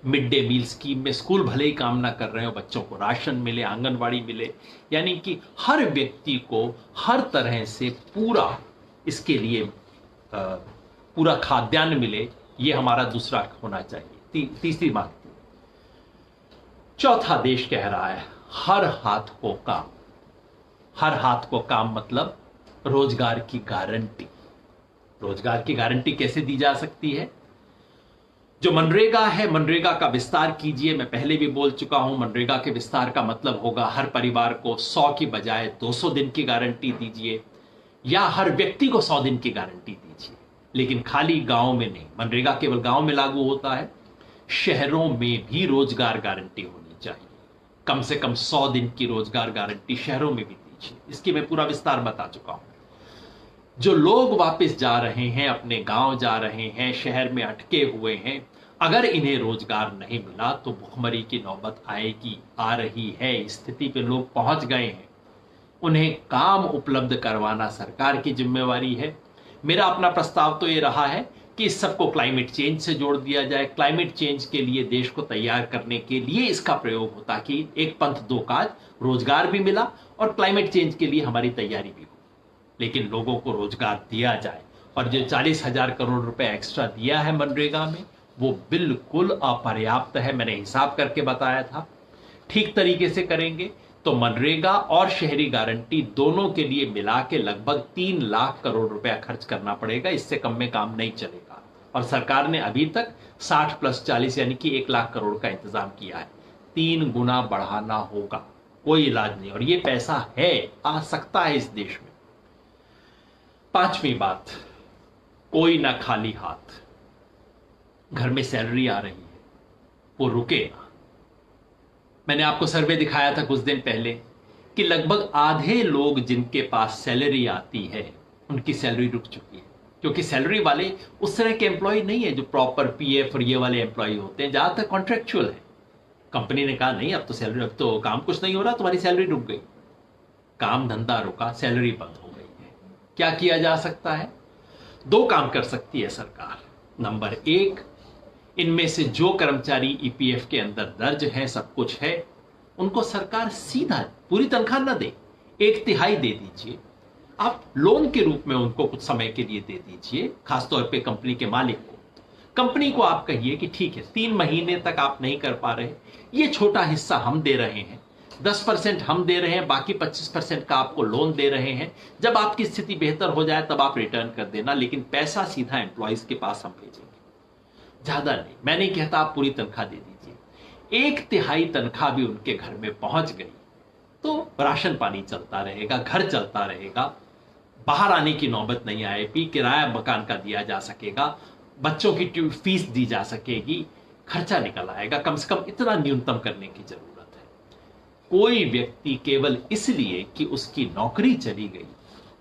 मिड डे मील स्कीम में स्कूल भले ही काम ना कर रहे हो, बच्चों को राशन मिले, आंगनवाड़ी मिले, यानी कि हर व्यक्ति को हर तरह से पूरा इसके लिए पूरा खाद्यान्न मिले, ये हमारा दूसरा होना चाहिए। तीसरी बात, चौथा देश कह रहा है हर हाथ को काम। हर हाथ को काम मतलब रोजगार की गारंटी। रोजगार की गारंटी कैसे दी जा सकती है? जो मनरेगा है, मनरेगा का विस्तार कीजिए। मैं पहले भी बोल चुका हूं, मनरेगा के विस्तार का मतलब होगा हर परिवार को 100 की बजाय 200 दिन की गारंटी दीजिए, या हर व्यक्ति को 100 दिन की गारंटी दीजिए। लेकिन खाली गांव में नहीं, मनरेगा केवल गांव में लागू होता है, शहरों में भी रोजगार गारंटी होनी चाहिए। कम से कम 100 दिन की रोजगार गारंटी शहरों में भी दीजिए। इसकी मैं पूरा विस्तार बता चुका हूं। जो लोग वापस जा रहे हैं, अपने गांव जा रहे हैं, शहर में अटके हुए हैं, अगर इन्हें रोजगार नहीं मिला तो भुखमरी की नौबत आएगी, आ रही है, इस स्थिति पे लोग पहुंच गए हैं। उन्हें काम उपलब्ध करवाना सरकार की जिम्मेवारी है। मेरा अपना प्रस्ताव तो ये रहा है कि इस सबको क्लाइमेट चेंज से जोड़ दिया जाए। क्लाइमेट चेंज के लिए देश को तैयार करने के लिए इसका प्रयोग होता कि एक पंथ दो काज, रोजगार भी मिला और क्लाइमेट चेंज के लिए हमारी तैयारी भी हो। लेकिन लोगों को रोजगार दिया जाए, और जो 40,000 करोड़ रुपए एक्स्ट्रा दिया है मनरेगा में वो बिल्कुल अपर्याप्त है। मैंने हिसाब करके बताया था। ठीक तरीके से करेंगे तो मनरेगा और शहरी गारंटी दोनों के लिए मिला के लगभग 3 लाख करोड़ रुपया खर्च करना पड़ेगा। इससे कम में काम नहीं चलेगा। और सरकार ने अभी तक 60 + 40 यानी कि 1 लाख करोड़ का इंतजाम किया है। 3 गुना बढ़ाना होगा, कोई इलाज नहीं। और ये पैसा है, आ सकता है इस देश में। 5वीं बात, कोई ना खाली हाथ। घर में सैलरी आ रही है, वो रुके ना। मैंने आपको सर्वे दिखाया था कुछ दिन पहले कि लगभग आधे लोग जिनके पास सैलरी आती है उनकी सैलरी रुक चुकी है। क्योंकि सैलरी वाले उस तरह के एम्प्लॉय नहीं है जो प्रॉपर पीएफ और ये वाले एम्प्लॉय होते हैं, ज्यादातर कॉन्ट्रेक्चुअल है। कंपनी ने कहा नहीं, अब तो सैलरी, अब तो काम कुछ नहीं हो रहा, तुम्हारी सैलरी रुक गई। काम धंधा रुका, सैलरी बंद हो गई है। क्या किया जा सकता है? 2 काम कर सकती है सरकार। नंबर 1, इनमें से जो कर्मचारी ईपीएफ के अंदर दर्ज हैं, सब कुछ है, उनको सरकार सीधा पूरी तनख्वाह न दे, 1/3 दे दीजिए। आप लोन के रूप में उनको कुछ समय के लिए दे दीजिए, खासतौर पे कंपनी के मालिक को। कंपनी को आप कहिए कि ठीक है, 3 महीने तक आप नहीं कर पा रहे, ये छोटा हिस्सा हम दे रहे हैं, 10% हम दे रहे हैं, बाकी 25% का आपको लोन दे रहे हैं। जब आपकी स्थिति बेहतर हो जाए तब आप रिटर्न कर देना, लेकिन पैसा सीधा एम्प्लॉइज के पास हम भेजेंगे, ज्यादा नहीं। मैं नहीं कहता आप पूरी तनख्वाह दे दीजिए, 1/3 तनख्वाह भी उनके घर में पहुंच गई तो राशन पानी चलता रहेगा, घर चलता रहेगा, बाहर आने की नौबत नहीं आएगी, किराया मकान का दिया जा सकेगा, बच्चों की फीस दी जा सकेगी, खर्चा निकल आएगा। कम से कम इतना न्यूनतम करने की जरूरत है। कोई व्यक्ति केवल इसलिए कि उसकी नौकरी चली गई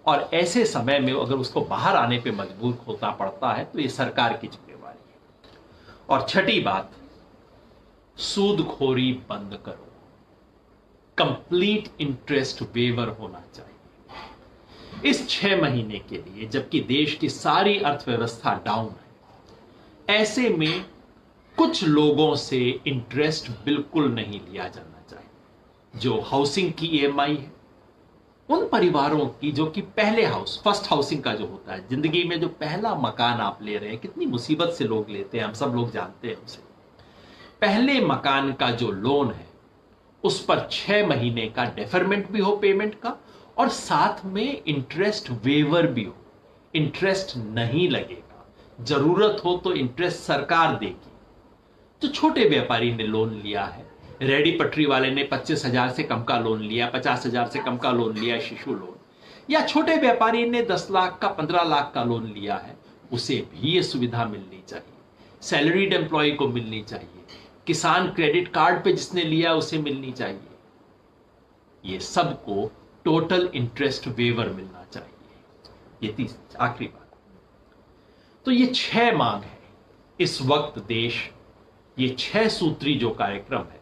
और ऐसे समय में अगर उसको बाहर आने पे मजबूर होता पड़ता है तो ये सरकार की जिम्मेवारी है। और छठी बात, सूदखोरी बंद करो। कंप्लीट इंटरेस्ट वेवर होना चाहिए इस 6 महीने के लिए, जबकि देश की सारी अर्थव्यवस्था डाउन है। ऐसे में कुछ लोगों से इंटरेस्ट बिल्कुल नहीं लिया जाना चाहिए। जो हाउसिंग की ईएमआई है, उन परिवारों की जो कि पहले फर्स्ट हाउसिंग का जो होता है, जिंदगी में जो पहला मकान आप ले रहे हैं, कितनी मुसीबत से लोग लेते हैं, हम सब लोग जानते हैं उसे। पहले मकान का जो लोन है उस पर 6 महीने का डेफरमेंट भी हो पेमेंट का, और साथ में इंटरेस्ट वेवर भी हो। इंटरेस्ट नहीं लगेगा, जरूरत हो तो इंटरेस्ट सरकार देगी। तो छोटे व्यापारी ने लोन लिया है, रेडी पटरी वाले ने 25,000 से कम का लोन लिया, 50,000 से कम का लोन लिया, शिशु लोन, या छोटे व्यापारी ने 10 लाख का 15 लाख का लोन लिया है, उसे भी ये सुविधा मिलनी चाहिए। सैलरीड एम्प्लॉय को मिलनी चाहिए, किसान क्रेडिट कार्ड पे जिसने लिया उसे मिलनी चाहिए, ये सबको टोटल इंटरेस्ट वेवर मिलना चाहिए। ये आखिरी बात। तो ये 6 मांग है इस वक्त देश, ये 6 सूत्री जो कार्यक्रम है,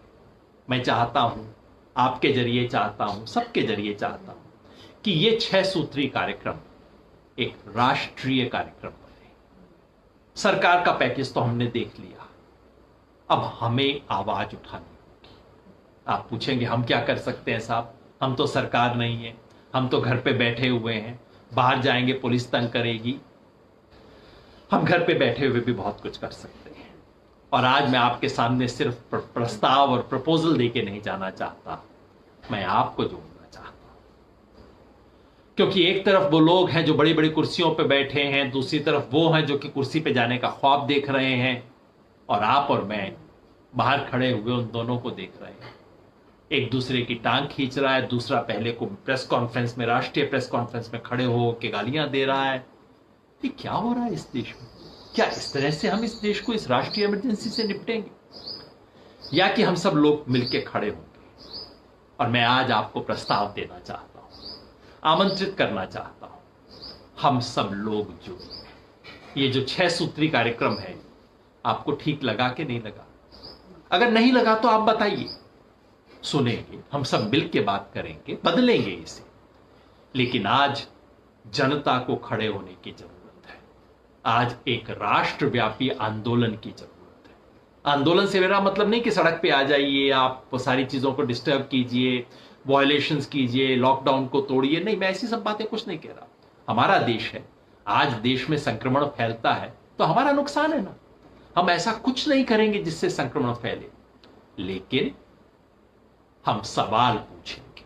मैं चाहता हूं, आपके जरिए चाहता हूं, सबके जरिए चाहता हूं कि ये 6 सूत्री कार्यक्रम एक राष्ट्रीय कार्यक्रम बने। सरकार का पैकेज तो हमने देख लिया, अब हमें आवाज उठानी होगी। आप पूछेंगे हम क्या कर सकते हैं साहब, हम तो सरकार नहीं है, हम तो घर पे बैठे हुए हैं, बाहर जाएंगे पुलिस तंग करेगी। हम घर पे बैठे हुए भी बहुत कुछ कर सकते हैं। और आज मैं आपके सामने सिर्फ प्रस्ताव और प्रपोजल देके नहीं जाना चाहता, मैं आपको जोड़ना चाहता हूं। क्योंकि एक तरफ वो लोग हैं जो बड़ी बड़ी कुर्सियों पे बैठे हैं, दूसरी तरफ वो हैं जो कि कुर्सी पे जाने का ख्वाब देख रहे हैं, और आप और मैं बाहर खड़े हुए उन दोनों को देख रहे हैं। एक दूसरे की टांग खींच रहा है, दूसरा पहले को प्रेस कॉन्फ्रेंस में, राष्ट्रीय प्रेस कॉन्फ्रेंस में खड़े हो के गालियां दे रहा है। ये क्या हो रहा है इस देश में? क्या इस तरह से हम इस देश को, इस राष्ट्रीय इमरजेंसी से निपटेंगे, या कि हम सब लोग मिलकर खड़े होंगे? और मैं आज आपको प्रस्ताव देना चाहता हूं, आमंत्रित करना चाहता हूं, हम सब लोग जुड़े। ये जो 6 सूत्री कार्यक्रम है, आपको ठीक लगा कि नहीं लगा? अगर नहीं लगा तो आप बताइए, सुनेंगे, हम सब मिल के बात करेंगे, बदलेंगे इसे। लेकिन आज जनता को खड़े होने की जरूरत है। आज एक राष्ट्रव्यापी आंदोलन की जरूरत है। आंदोलन से मेरा मतलब नहीं कि सड़क पे आ जाइए, आप सारी चीजों को डिस्टर्ब कीजिए, वायलेशंस कीजिए, लॉकडाउन को तोड़िए, नहीं, मैं ऐसी सब बातें कुछ नहीं कह रहा। हमारा देश है, आज देश में संक्रमण फैलता है तो हमारा नुकसान है ना। हम ऐसा कुछ नहीं करेंगे जिससे संक्रमण फैले, लेकिन हम सवाल पूछेंगे।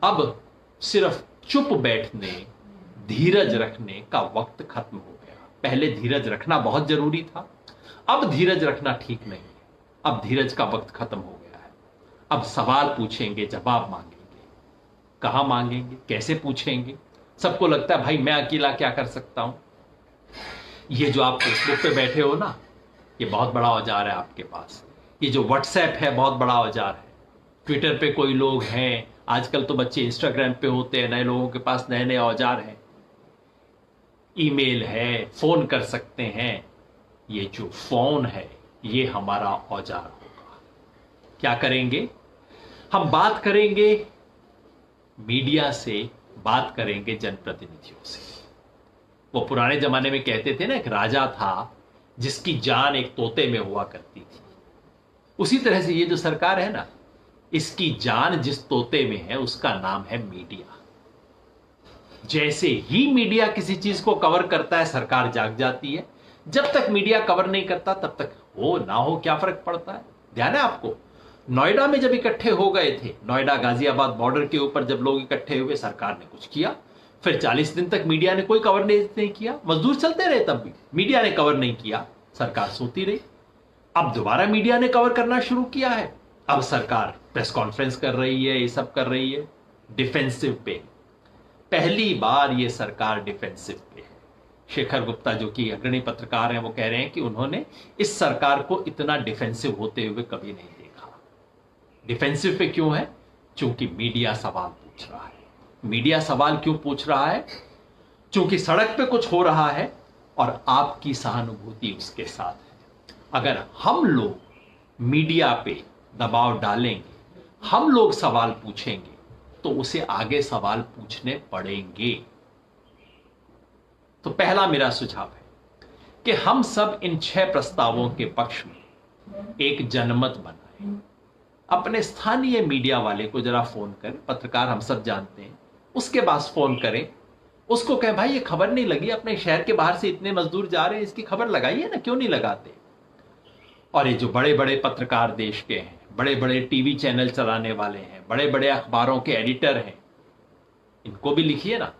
अब सिर्फ चुप बैठने, धीरज रखने का वक्त खत्म हो गया। पहले धीरज रखना बहुत जरूरी था, अब धीरज रखना ठीक नहीं है। अब धीरज का वक्त खत्म हो गया है। अब सवाल पूछेंगे, जवाब मांगेंगे। कहां मांगेंगे, कैसे पूछेंगे? सबको लगता है भाई मैं अकेला क्या कर सकता हूं। ये जो आप फेसबुक पे बैठे हो ना, ये बहुत बड़ा औजार है आपके पास। ये जो व्हाट्सएप है बहुत बड़ा औजार है। ट्विटर पे कोई लोग हैं, आजकल तो बच्चे इंस्टाग्राम पे होते हैं, नए लोगों के पास नए नए औजार हैं। ईमेल है, फोन कर सकते हैं। ये जो फोन है ये हमारा औजार होगा। क्या करेंगे हम? बात करेंगे मीडिया से, बात करेंगे जनप्रतिनिधियों से। वो पुराने जमाने में कहते थे ना, एक राजा था जिसकी जान एक तोते में हुआ करती थी। उसी तरह से ये जो सरकार है ना, इसकी जान जिस तोते में है उसका नाम है मीडिया। जैसे ही मीडिया किसी चीज को कवर करता है, सरकार जाग जाती है। जब तक मीडिया कवर नहीं करता तब तक हो ना हो क्या फर्क पड़ता है? ध्यान है आपको, नोएडा में जब इकट्ठे हो गए थे, नोएडा गाजियाबाद बॉर्डर के ऊपर जब लोग इकट्ठे हुए, सरकार ने कुछ किया, फिर 40 दिन तक मीडिया ने कोई कवर नहीं किया। मजदूर चलते रहे, तब भी मीडिया ने कवर नहीं किया, सरकार सोती रही। अब दोबारा मीडिया ने कवर करना शुरू किया है। अब सरकार प्रेस कॉन्फ्रेंस कर रही है, ये सब कर रही है डिफेंसिव पे। पहली बार ये सरकार डिफेंसिव पे है। शेखर गुप्ता जो कि अग्रणी पत्रकार हैं, वो कह रहे हैं कि उन्होंने इस सरकार को इतना डिफेंसिव होते हुए कभी नहीं देखा। डिफेंसिव पे क्यों है? क्योंकि मीडिया सवाल पूछ रहा है। मीडिया सवाल क्यों पूछ रहा है? क्योंकि सड़क पे कुछ हो रहा है और आपकी सहानुभूति उसके साथ है। अगर हम लोग मीडिया पे दबाव डालेंगे, हम लोग सवाल पूछेंगे, तो उसे आगे सवाल पूछने पड़ेंगे। तो पहला मेरा सुझाव है कि हम सब इन 6 प्रस्तावों के पक्ष में एक जनमत बनाएं। अपने स्थानीय मीडिया वाले को जरा फोन करें, पत्रकार हम सब जानते हैं, उसके पास फोन करें, उसको कहें भाई ये खबर नहीं लगी, अपने शहर के बाहर से इतने मजदूर जा रहे हैं, इसकी खबर लगाइए ना, क्यों नहीं लगाते? और ये जो बड़े बड़े पत्रकार देश के हैं, बड़े बड़े टीवी चैनल चलाने वाले हैं, बड़े बड़े अखबारों के एडिटर हैं, इनको भी लिखिए ना।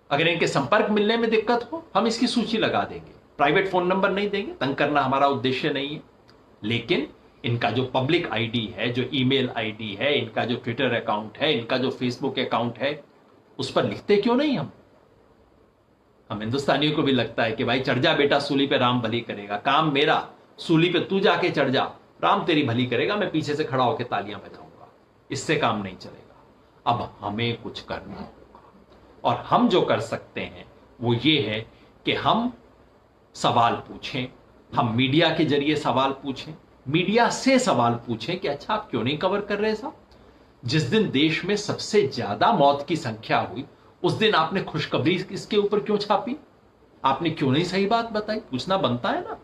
अगर इनके संपर्क मिलने में दिक्कत हो, हम इसकी सूची लगा देंगे। प्राइवेट फोन नंबर नहीं देंगे, तंग करना हमारा उद्देश्य नहीं है, लेकिन इनका जो पब्लिक आईडी है, जो ईमेल आईडी है, इनका जो ट्विटर अकाउंट है, इनका जो फेसबुक अकाउंट है, उस पर लिखते क्यों नहीं हम? हम हिंदुस्तानियों को भी लगता है कि भाई चढ़ जा बेटा सूली पे, राम भली करेगा, काम मेरा, सूली पे तू जाके चढ़ जा, राम तेरी भली करेगा, मैं पीछे से खड़ा होकर तालियां बजाऊंगा। इससे काम नहीं चलेगा। अब हमें कुछ करना होगा, और हम जो कर सकते हैं वो ये है कि हम सवाल पूछें, हम मीडिया के जरिए सवाल पूछें, मीडिया से सवाल पूछें कि अच्छा आप क्यों नहीं कवर कर रहे साहब? जिस दिन देश में सबसे ज्यादा मौत की संख्या हुई उस दिन आपने खुशखबरी इसके ऊपर क्यों छापी? आपने क्यों नहीं सही बात बताई? पूछना बनता है ना।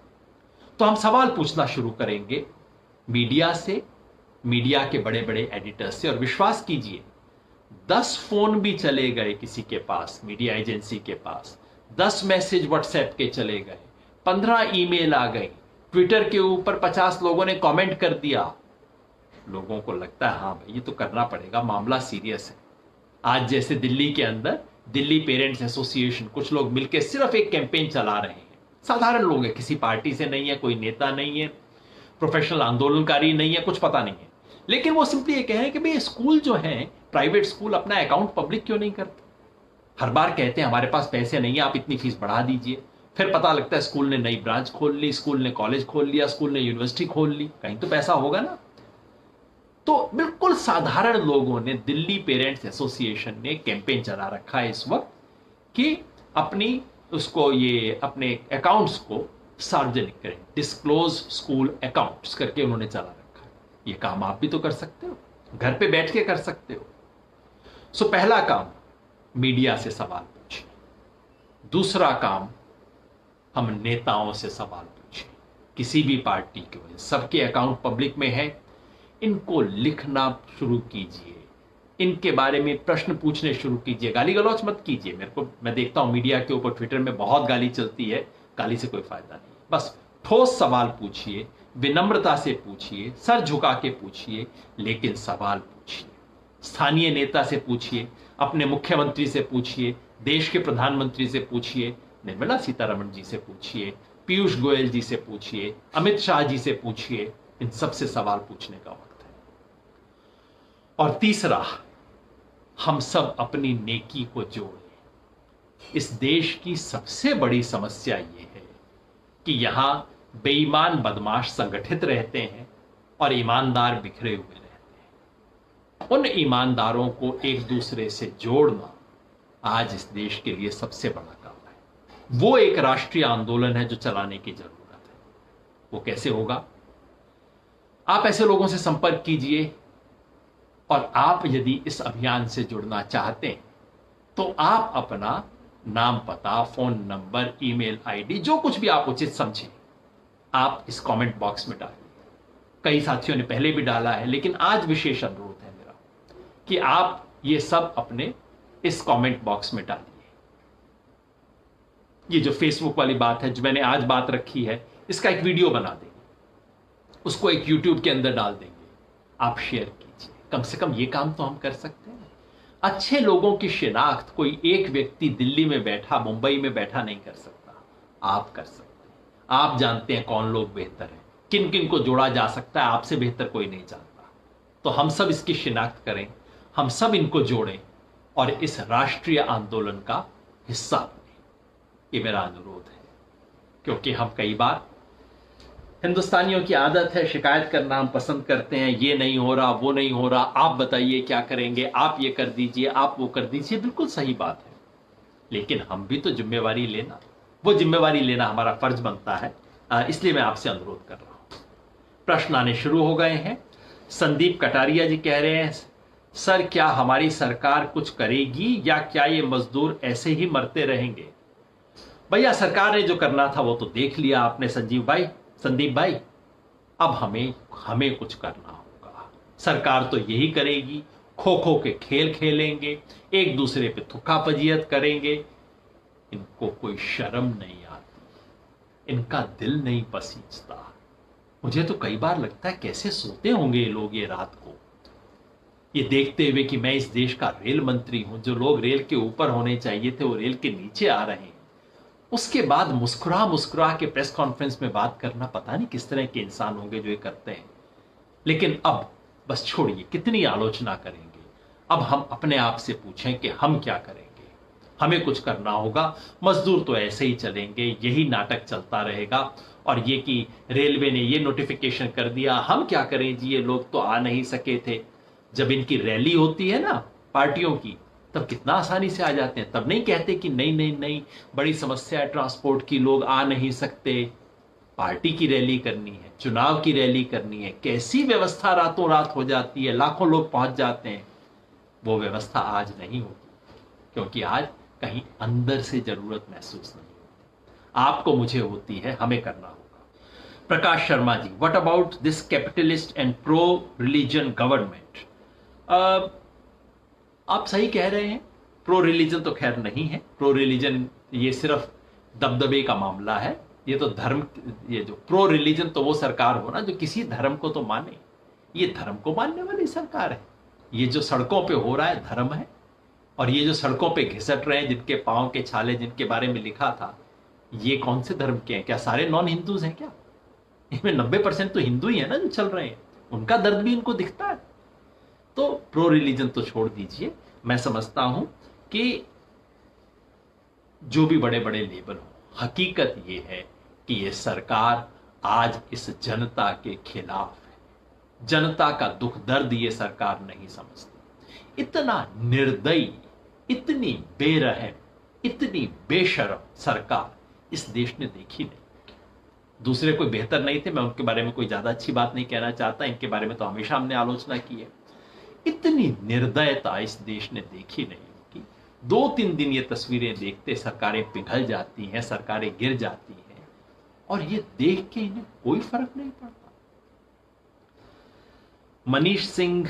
तो हम सवाल पूछना शुरू करेंगे मीडिया से, मीडिया के बड़े बड़े एडिटर से, और विश्वास कीजिए 10 फोन भी चले गए किसी के पास, मीडिया एजेंसी के पास 10 मैसेज व्हाट्सएप के चले गए, 15 ईमेल आ गई, ट्विटर के ऊपर 50 लोगों ने कमेंट कर दिया। लोगों को लगता है हाँ भाई ये तो करना पड़ेगा, मामला सीरियस है। आज जैसे दिल्ली के अंदर दिल्ली पेरेंट्स एसोसिएशन, कुछ लोग मिलकर सिर्फ एक कैंपेन चला रहे हैं, साधारण लोग हैं, किसी पार्टी से नहीं है, कोई नेता नहीं है, प्रोफेशनल आंदोलनकारी नहीं है, कुछ पता नहीं है, लेकिन वो सिंपली ये कह रहे हैं कि भाई स्कूल जो है, प्राइवेट स्कूल, अपना अकाउंट पब्लिक क्यों नहीं करते? हर बार कहते हैं हमारे पास पैसे नहीं है, आप इतनी फीस बढ़ा दीजिए, फिर पता लगता है स्कूल ने नई ब्रांच खोल ली, स्कूल ने कॉलेज खोल लिया, स्कूल ने यूनिवर्सिटी खोल ली, कहीं तो पैसा होगा ना। तो बिल्कुल साधारण लोगों ने, दिल्ली पेरेंट्स एसोसिएशन ने कैंपेन चला रखा है इस वक्त कि अपनी उसको ये अपने अकाउंट्स को सार्वजनिक करें, डिस्क्लोज स्कूल अकाउंट्स करके उन्होंने चला रखा है। ये काम आप भी तो कर सकते हो, घर पे बैठ के कर सकते हो। सो पहला काम मीडिया से सवाल पूछें, दूसरा काम हम नेताओं से सवाल पूछें, किसी भी पार्टी के वजह, सबके अकाउंट पब्लिक में है, इनको लिखना शुरू कीजिए, इनके बारे में प्रश्न पूछने शुरू कीजिए, गाली गलौच मत कीजिए। मैं देखता हूं मीडिया के ऊपर, ट्विटर में बहुत गाली चलती है, गाली से कोई फायदा नहीं। बस ठोस सवाल पूछिए, विनम्रता से पूछिए, सर झुका के पूछिए, लेकिन सवाल पूछिए। स्थानीय नेता से पूछिए, अपने मुख्यमंत्री से पूछिए, देश के प्रधानमंत्री से पूछिए, निर्मला सीतारमण जी से पूछिए, पीयूष गोयल जी से पूछिए, अमित शाह जी से पूछिए, इन सबसे सवाल पूछने का वक्त है। और तीसरा, हम सब अपनी नेकी को जोड़ें। इस देश की सबसे बड़ी समस्या यह है कि यहां बेईमान बदमाश संगठित रहते हैं और ईमानदार बिखरे हुए रहते हैं। उन ईमानदारों को एक दूसरे से जोड़ना आज इस देश के लिए सबसे बड़ा काम है। वो एक राष्ट्रीय आंदोलन है जो चलाने की जरूरत है। वो कैसे होगा? आप ऐसे लोगों से संपर्क कीजिए, और आप यदि इस अभियान से जुड़ना चाहते हैं तो आप अपना नाम, पता, फोन नंबर, ईमेल आईडी, जो कुछ भी आप उचित समझें, आप इस कमेंट बॉक्स में डालिए। कई साथियों ने पहले भी डाला है, लेकिन आज विशेष अनुरोध है मेरा कि आप ये सब अपने इस कमेंट बॉक्स में डालिए। ये जो फेसबुक वाली बात है, जो मैंने आज बात रखी है, इसका एक वीडियो बना देंगे, उसको एक यूट्यूब के अंदर डाल देंगे, आप शेयर कीजिए। कम से कम ये काम तो हम कर सकते हैं। अच्छे लोगों की शिनाख्त कोई एक व्यक्ति दिल्ली में बैठा, मुंबई में बैठा नहीं कर सकता, आप कर सकते हैं। आप जानते हैं कौन लोग बेहतर हैं, किन किन को जोड़ा जा सकता है, आपसे बेहतर कोई नहीं जानता। तो हम सब इसकी शिनाख्त करें, हम सब इनको जोड़ें और इस राष्ट्रीय आंदोलन का हिस्सा बने। ये मेरा अनुरोध है, क्योंकि हम कई बार, हिंदुस्तानियों की आदत है शिकायत करना, हम पसंद करते हैं, ये नहीं हो रहा, वो नहीं हो रहा, आप बताइए क्या करेंगे, आप ये कर दीजिए, आप वो कर दीजिए। बिल्कुल सही बात है, लेकिन हम भी तो जिम्मेवारी लेना, वो जिम्मेवारी लेना हमारा फर्ज बनता है। इसलिए मैं आपसे अनुरोध कर रहा हूं। प्रश्न आने शुरू हो गए हैं। संदीप कटारिया जी कह रहे हैं, सर क्या हमारी सरकार कुछ करेगी या क्या ये मजदूर ऐसे ही मरते रहेंगे? भैया, सरकार ने जो करना था वो तो देख लिया आपने संदीप भाई, अब हमें कुछ करना होगा। सरकार तो यही करेगी, खो खो के खेल खेलेंगे, एक दूसरे पे थुक्का पजियत करेंगे। इनको कोई शर्म नहीं आती, इनका दिल नहीं पसीजता। मुझे तो कई बार लगता है कैसे सोते होंगे ये लोग ये रात को, ये देखते हुए कि मैं इस देश का रेल मंत्री हूं, जो लोग रेल के ऊपर होने चाहिए थे वो रेल के नीचे आ रहे हैं। उसके बाद मुस्कुरा मुस्कुरा के प्रेस कॉन्फ्रेंस में बात करना, पता नहीं किस तरह के इंसान होंगे जो ये करते हैं। लेकिन अब बस छोड़िए, कितनी आलोचना करेंगे। अब हम अपने आप से पूछें कि हम क्या करेंगे। हमें कुछ करना होगा, मजदूर तो ऐसे ही चलेंगे, यही नाटक चलता रहेगा। और ये कि रेलवे ने ये नोटिफिकेशन कर दिया, हम क्या करें जी, ये लोग तो आ नहीं सके थे। जब इनकी रैली होती है ना पार्टियों की, तब कितना आसानी से आ जाते हैं, तब नहीं कहते कि नहीं नहीं नहीं बड़ी समस्या है ट्रांसपोर्ट की, लोग आ नहीं सकते। पार्टी की रैली करनी है, चुनाव की रैली करनी है, कैसी व्यवस्था रातों रात हो जाती है, लाखों लोग पहुंच जाते हैं। वो व्यवस्था आज नहीं होगी, क्योंकि आज कहीं अंदर से जरूरत महसूस नहीं होती। आपको मुझे होती है, हमें करना होगा। Prakash Sharma ji, what about this capitalist and pro religion government? आप सही कह रहे हैं, प्रो रिलीजन तो खैर नहीं है। प्रो रिलीजन ये सिर्फ दबदबे का मामला है। ये तो धर्म, ये जो प्रो रिलीजन तो वो सरकार हो ना जो किसी धर्म को तो माने। ये धर्म को मानने वाली सरकार है। ये जो सड़कों पे हो रहा है धर्म है, और ये जो सड़कों पे घिसट रहे हैं, जिनके पांव के छाले जिनके बारे में लिखा था, ये कौन से धर्म के हैं? क्या सारे नॉन हिंदूज हैं क्या? इनमें 90% तो हिंदू ही है ना जो चल रहे हैं। उनका दर्द भी इनको दिखता है। तो प्रो रिलीजन तो छोड़ दीजिए। मैं समझता हूं कि जो भी बड़े बड़े लेबल हो, हकीकत ये है कि ये सरकार आज इस जनता के खिलाफ है। जनता का दुख दर्द ये सरकार नहीं समझती। इतना निर्दयी, इतनी बेरहम, इतनी बेशर्म सरकार इस देश ने देखी नहीं। दूसरे कोई बेहतर नहीं थे, मैं उनके बारे में कोई ज्यादा अच्छी बात नहीं कहना चाहता, इनके बारे में तो हमेशा हमने आलोचना की है। इतनी निर्दयता इस देश ने देखी नहीं होगी। 2-3 दिन ये तस्वीरें देखते सरकारें पिघल जाती हैं, सरकारें गिर जाती हैं, और ये देख के इन्हें कोई फर्क नहीं पड़ता। मनीष सिंह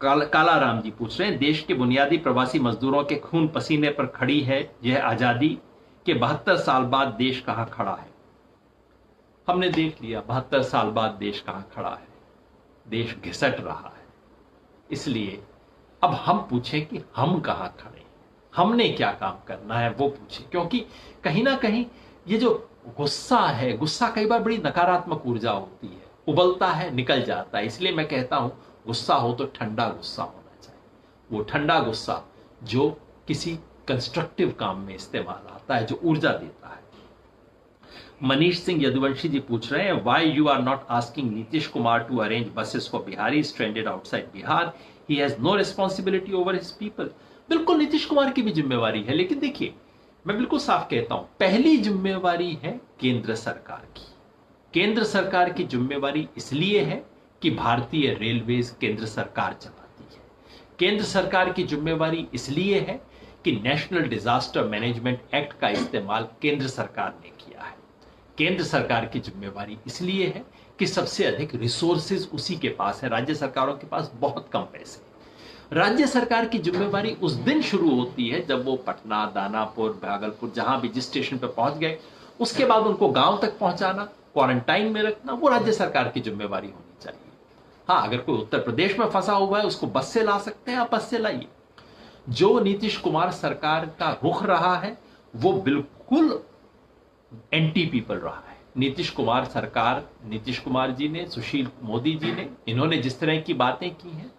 कालाराम जी पूछ रहे हैं, देश के बुनियादी प्रवासी मजदूरों के खून पसीने पर खड़ी है यह आजादी के 72 साल बाद देश कहां खड़ा है? हमने देख लिया 72 साल बाद देश कहां खड़ा है। देश घिसट रहा है। इसलिए अब हम पूछें कि हम कहां खड़े हैं, हमने क्या काम करना है वो पूछें। क्योंकि कहीं ना कहीं ये जो गुस्सा है, गुस्सा कई बार बड़ी नकारात्मक ऊर्जा होती है, उबलता है निकल जाता है। इसलिए मैं कहता हूं गुस्सा हो तो ठंडा गुस्सा होना चाहिए। वो ठंडा गुस्सा जो किसी कंस्ट्रक्टिव काम में इस्तेमाल आता है, जो ऊर्जा देता है। मनीष सिंह यदुवंशी जी पूछ रहे हैं, why you are not asking Nitish Kumar to arrange buses for Bihari stranded outside Bihar? He has no responsibility over his people. बिल्कुल नीतीश कुमार की भी जिम्मेवारी है, लेकिन देखिए मैं बिल्कुल साफ कहता हूं, पहली जिम्मेवारी है केंद्र सरकार की। केंद्र सरकार की जिम्मेवारी इसलिए है कि भारतीय रेलवेज केंद्र सरकार चलाती है। केंद्र सरकार की जिम्मेवारी इसलिए है कि नेशनल डिजास्टर मैनेजमेंट एक्ट का इस्तेमाल केंद्र सरकार ने किया है। केंद्र सरकार की जिम्मेवारी इसलिए है कि सबसे अधिक रिसोर्सेज उसी के पास है। राज्य सरकारों के पास बहुत कम पैसे। राज्य सरकार की जिम्मेवारी उस दिन शुरू होती है जब वो पटना, दानापुर, भागलपुर, जहां भी जिस स्टेशन पर पहुंच गए, उसके बाद उनको गांव तक पहुंचाना, क्वारंटाइन में रखना, वो राज्य सरकार की जिम्मेवारी होनी चाहिए। हाँ, अगर कोई उत्तर प्रदेश में फंसा हुआ है उसको बस से ला सकते हैं, आप बस से लाइए। जो नीतीश कुमार सरकार का रुख रहा है वो बिल्कुल एंटी पीपल रहा है। नीतीश कुमार सरकार, नीतीश कुमार जी ने, सुशील मोदी जी ने, इन्होंने जिस तरह की बातें की हैं,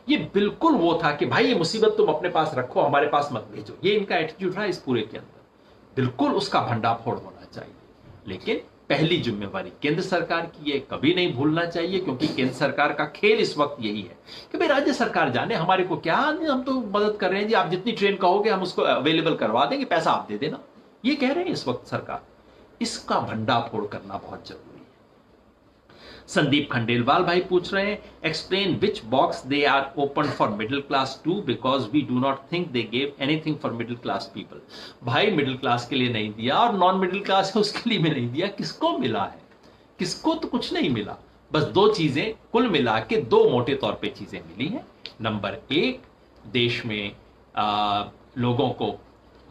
ये बिल्कुल वो था कि भाई ये मुसीबत तुम अपने पास रखो, हमारे पास मत भेजो। ये इनका एटीट्यूड रहा इस पूरे के अंदर। बिल्कुल उसका भंडाफोड़ होना चाहिए। लेकिन पहली जिम्मेवारी केंद्र सरकार की, ये कभी नहीं भूलना चाहिए, क्योंकि केंद्र सरकार का खेल इस वक्त यही है कि भाई राज्य सरकार जाने, हमारे को क्या, हम तो मदद कर रहे हैं जी, आप जितनी ट्रेन कहोगे हम उसको अवेलेबल करवा देंगे, पैसा आप दे देना। ये कह रहे हैं इस वक्त सरकार। इसका भंडाफोड़ करना बहुत जरूरी है। संदीप खंडेलवाल भाई पूछ रहे हैं, explain which box they are open for middle class too, because we do not think they gave anything for middle class people. भाई मिडिल क्लास के लिए नहीं दिया, और नॉन मिडिल क्लास है उसके लिए भी नहीं दिया। किसको मिला है? किसको तो कुछ नहीं मिला। बस 2 चीजें कुल मिला के, 2 मोटे तौर पे चीजें मिली हैं। नंबर 1, देश में लोगों को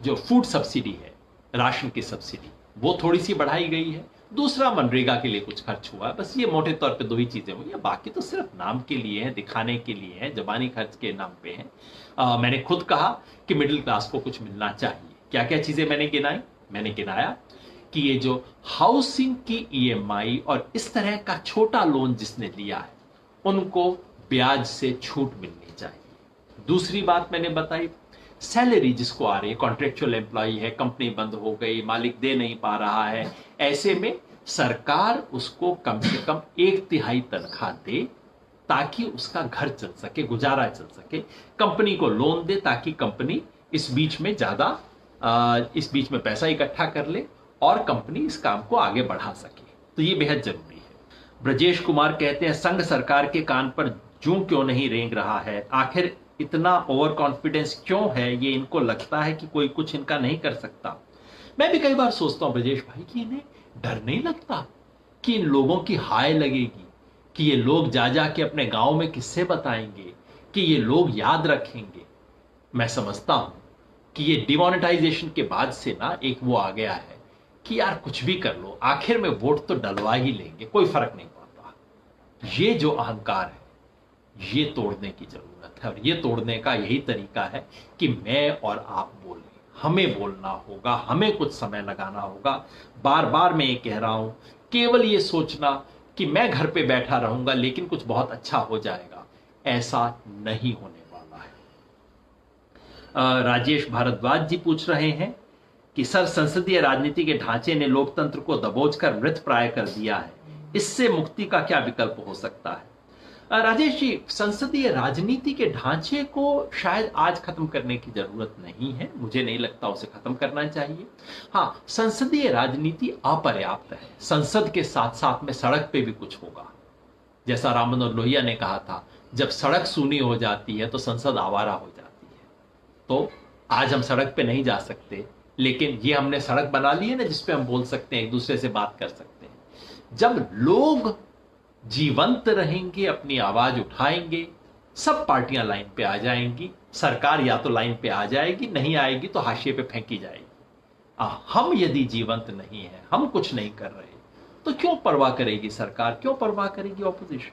जो फूड सब्सिडी है, राशन की सब्सिडी, वो थोड़ी सी बढ़ाई गई है। दूसरा, मनरेगा के लिए कुछ खर्च हुआ है। बस ये मोटे तौर पे 2 ही चीजें हुई है। बाकी तो सिर्फ नाम के लिए है, दिखाने के लिए है, जबानी खर्च के नाम पे है। मैंने खुद कहा कि मिडिल क्लास को कुछ मिलना चाहिए। क्या क्या चीजें मैंने गिनाई? मैंने गिनाया कि ये जो हाउसिंग की EMI और इस तरह का छोटा लोन जिसने लिया है, उनको ब्याज से छूट मिलनी चाहिए। दूसरी बात मैंने बताई, सैलरी जिसको आ रही है, कॉन्ट्रेक्चुअल एम्प्लॉय है, कंपनी बंद हो गई, मालिक दे नहीं पा रहा है, ऐसे में सरकार उसको कम से कम 1/3 तनख्वाह दे ताकि उसका घर चल सके, गुजारा चल सके। कंपनी को लोन दे ताकि कंपनी इस बीच में पैसा इकट्ठा कर ले और कंपनी इस काम को आगे बढ़ा सके। तो ये बेहद जरूरी है। ब्रजेश कुमार कहते हैं संघ सरकार के कान पर जूं क्यों नहीं रेंग रहा है, आखिर इतना ओवर कॉन्फिडेंस क्यों है, ये इनको लगता है कि कोई कुछ इनका नहीं कर सकता। मैं भी कई बार सोचता हूं ब्रजेश भाई कि इन्हें डर नहीं लगता कि इन लोगों की हाय लगेगी, कि ये लोग जा जा के अपने गांव में किस्से बताएंगे, कि ये लोग याद रखेंगे। मैं समझता हूं कि ये डिमोनेटाइजेशन के बाद से ना एक वो आ गया है कि यार कुछ भी कर लो, आखिर में वोट तो डलवा ही लेंगे, कोई फर्क नहीं पड़ता। ये जो अहंकार है ये तोड़ने की जरूरत है, और ये तोड़ने का यही तरीका है कि मैं और आप बोलें, हमें बोलना होगा, हमें कुछ समय लगाना होगा। बार बार मैं ये कह रहा हूं, केवल ये सोचना कि मैं घर पे बैठा रहूंगा लेकिन कुछ बहुत अच्छा हो जाएगा, ऐसा नहीं होने वाला है। राजेश भारद्वाज जी पूछ रहे हैं कि सर संसदीय राजनीति के ढांचे ने लोकतंत्र को दबोचकर मृत प्राय कर दिया है, इससे मुक्ति का क्या विकल्प हो सकता है? राजेश जी, संसदीय राजनीति के ढांचे को शायद आज खत्म करने की जरूरत नहीं है, मुझे नहीं लगता उसे खत्म करना चाहिए। हाँ, संसदीय राजनीति अपर्याप्त है। संसद के साथ साथ में सड़क पे भी कुछ होगा। जैसा राम मनोहर लोहिया ने कहा था, जब सड़क सूनी हो जाती है तो संसद आवारा हो जाती है। तो आज हम सड़क पे नहीं जा सकते, लेकिन ये हमने सड़क बना ली है ना जिसपे हम बोल सकते हैं, एक दूसरे से बात कर सकते हैं। जब लोग जीवंत रहेंगे, अपनी आवाज उठाएंगे, सब पार्टियां लाइन पे आ जाएंगी, सरकार या तो लाइन पे आ जाएगी, नहीं आएगी तो हाशिए पे फेंकी जाएगी। हम यदि जीवंत नहीं है, हम कुछ नहीं कर रहे, तो क्यों परवाह करेगी सरकार, क्यों परवाह करेगी ऑपोजिशन?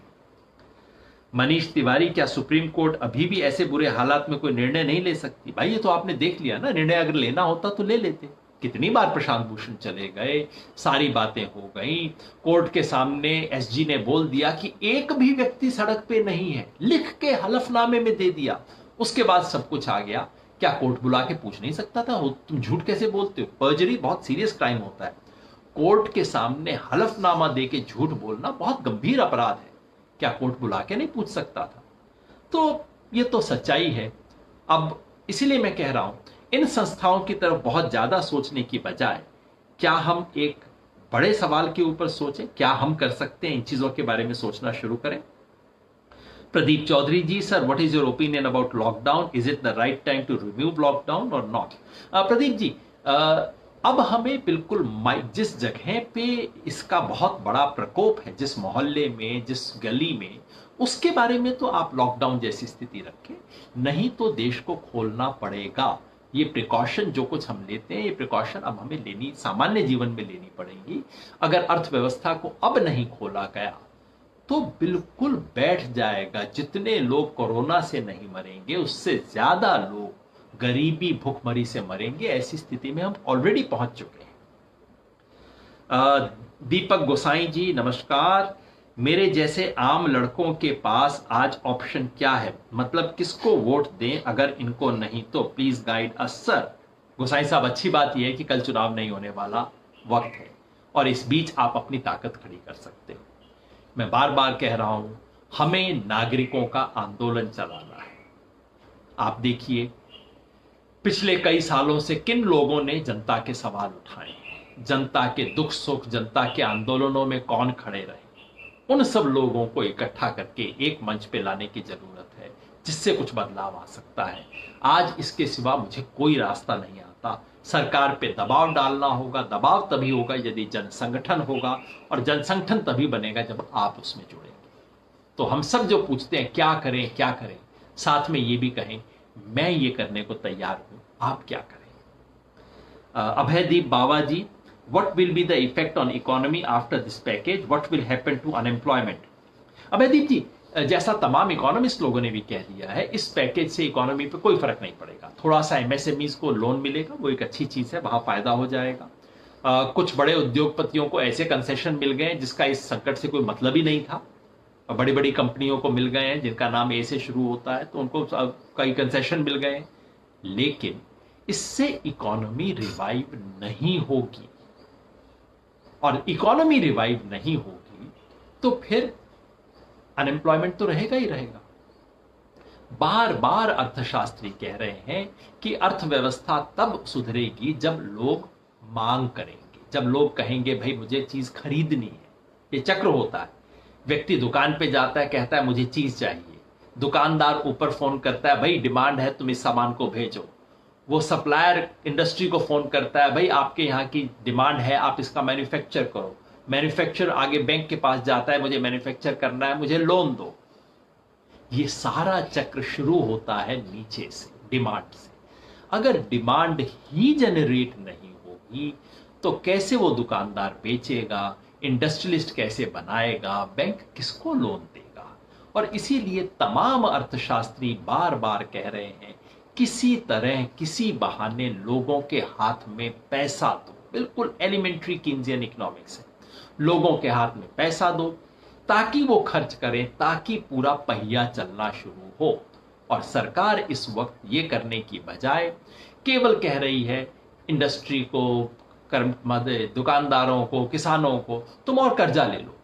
मनीष तिवारी, क्या सुप्रीम कोर्ट अभी भी ऐसे बुरे हालात में कोई निर्णय नहीं ले सकती? भाई ये तो आपने देख लिया ना, निर्णय अगर लेना होता तो ले लेते। कितनी बार प्रशांत भूषण चले गए, सारी बातें हो गई, कोर्ट के सामने एसजी ने बोल दिया कि एक भी व्यक्ति सड़क पे नहीं है, लिख के हलफनामे में दे दिया, उसके बाद सब कुछ आ गया। क्या कोर्ट बुला के पूछ नहीं सकता था तुम झूठ कैसे बोलते हो? पर्जरी बहुत सीरियस क्राइम होता है, कोर्ट के सामने हलफनामा दे के झूठ बोलना बहुत गंभीर अपराध है। क्या कोर्ट बुला के नहीं पूछ सकता था? तो ये तो सच्चाई है। अब इसीलिए मैं कह रहा हूं, इन संस्थाओं की तरफ बहुत ज्यादा सोचने की बजाय क्या हम एक बड़े सवाल के ऊपर सोचें, क्या हम कर सकते हैं, इन चीजों के बारे में सोचना शुरू करें। Pradeep Chaudhary ji, sir what is your opinion about lockdown, is it the right time to remove lockdown और नॉट? प्रदीप जी, अब हमें बिल्कुल जिस जगह पे इसका बहुत बड़ा प्रकोप है, जिस मोहल्ले में, जिस गली में, उसके बारे में तो आप लॉकडाउन जैसी स्थिति रखें, नहीं तो देश को खोलना पड़ेगा। ये प्रिकॉशन जो कुछ हम लेते हैं, ये प्रिकॉशन अब हमें लेनी, सामान्य जीवन में लेनी पड़ेगी। अगर अर्थव्यवस्था को अब नहीं खोला गया तो बिल्कुल बैठ जाएगा। जितने लोग कोरोना से नहीं मरेंगे, उससे ज्यादा लोग गरीबी भूखमरी से मरेंगे। ऐसी स्थिति में हम ऑलरेडी पहुंच चुके हैं। दीपक गोसाई जी, नमस्कार। मेरे जैसे आम लड़कों के पास आज ऑप्शन क्या है, मतलब किसको वोट दें, अगर इनको नहीं तो प्लीज गाइड अस सर। गोसाई साहब, अच्छी बात यह है कि कल चुनाव नहीं होने वाला, वक्त है, और इस बीच आप अपनी ताकत खड़ी कर सकते हो। मैं बार बार कह रहा हूं, हमें नागरिकों का आंदोलन चलाना है। आप देखिए पिछले कई सालों से किन लोगों ने जनता के सवाल उठाए, जनता के दुख सुख, जनता के आंदोलनों में कौन खड़े रहे, उन सब लोगों को इकट्ठा करके एक मंच पे लाने की जरूरत है, जिससे कुछ बदलाव आ सकता है। आज इसके सिवा मुझे कोई रास्ता नहीं आता। सरकार पे दबाव डालना होगा। दबाव तभी होगा यदि जन संगठन होगा, और जन संगठन तभी बनेगा जब आप उसमें जुड़ेंगे। तो हम सब जो पूछते हैं क्या करें क्या करें, साथ में ये भी कहें मैं ये करने को तैयार हूं, आप क्या करें। अभयदीप बावा जी, what will be the effect on economy after this package, what will happen to unemployment? अभयदीप जी, जैसा तमाम इकोनॉमिस्ट लोगों ने भी कह दिया है, इस पैकेज से इकोनॉमी पे कोई फर्क नहीं पड़ेगा। थोड़ा सा एमएसएमईज को लोन मिलेगा, वो एक अच्छी चीज है, वहां फायदा हो जाएगा। कुछ बड़े उद्योगपतियों को ऐसे कंसेशन मिल गए जिसका इस संकट से कोई मतलब ही नहीं था। बड़ी बड़ी कंपनियों को मिल गए हैं जिनका नाम ए से शुरू होता है, तो उनको कई कंसेशन मिल गए। लेकिन इससे इकोनॉमी रिवाइव नहीं होगी, और इकोनॉमी रिवाइव नहीं होगी तो फिर अनएम्प्लॉयमेंट तो रहेगा ही रहेगा। बार बार अर्थशास्त्री कह रहे हैं कि अर्थव्यवस्था तब सुधरेगी जब लोग मांग करेंगे, जब लोग कहेंगे भाई मुझे चीज खरीदनी है। ये चक्र होता है, व्यक्ति दुकान पे जाता है, कहता है मुझे चीज चाहिए, दुकानदार ऊपर फोन करता है भाई डिमांड है तुम इस सामान को भेजो, वो सप्लायर इंडस्ट्री को फोन करता है भाई आपके यहाँ की डिमांड है आप इसका मैन्युफैक्चर करो, मैन्युफैक्चर आगे बैंक के पास जाता है मुझे मैन्युफैक्चर करना है मुझे लोन दो। ये सारा चक्र शुरू होता है नीचे से, डिमांड से। अगर डिमांड ही जनरेट नहीं होगी तो कैसे वो दुकानदार बेचेगा, इंडस्ट्रियलिस्ट कैसे बनाएगा, बैंक किसको लोन देगा। और इसीलिए तमाम अर्थशास्त्री बार बार कह रहे हैं किसी तरह किसी बहाने लोगों के हाथ में पैसा दो। बिल्कुल एलिमेंट्री कीन्जियन इकोनॉमिक्स है, लोगों के हाथ में पैसा दो ताकि वो खर्च करें, ताकि पूरा पहिया चलना शुरू हो। और सरकार इस वक्त ये करने की बजाय केवल कह रही है इंडस्ट्री को, दुकानदारों को, किसानों को तुम और कर्जा ले लो।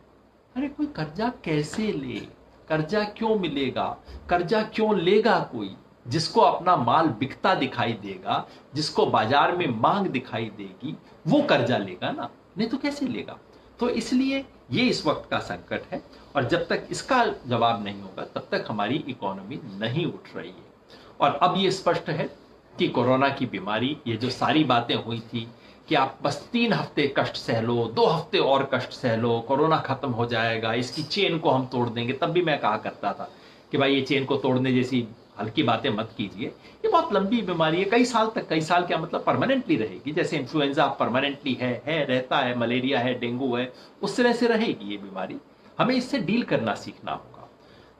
अरे कोई कर्जा कैसे ले, कर्जा क्यों मिलेगा, कर्जा क्यों लेगा कोई? जिसको अपना माल बिकता दिखाई देगा, जिसको बाजार में मांग दिखाई देगी, वो कर्जा लेगा ना, नहीं तो कैसे लेगा। तो इसलिए ये इस वक्त का संकट है, और जब तक इसका जवाब नहीं होगा तब तक हमारी इकोनॉमी नहीं उठ रही है। और अब ये स्पष्ट है कि कोरोना की बीमारी, ये जो सारी बातें हुई थी कि आप बस 3 हफ्ते कष्ट सह लो, 2 हफ्ते और कष्ट सह लो, कोरोना खत्म हो जाएगा, इसकी चेन को हम तोड़ देंगे। तब भी मैं कहा करता था कि भाई ये चेन को तोड़ने जैसी हल्की बातें मत कीजिए, ये बहुत लंबी बीमारी है, कई साल तक, कई साल क्या मतलब परमानेंटली रहेगी। जैसे इन्फ्लुएंजा परमानेंटली है रहता है, मलेरिया है, डेंगू है, उस तरह से रहेगी ये बीमारी। हमें इससे डील करना सीखना होगा।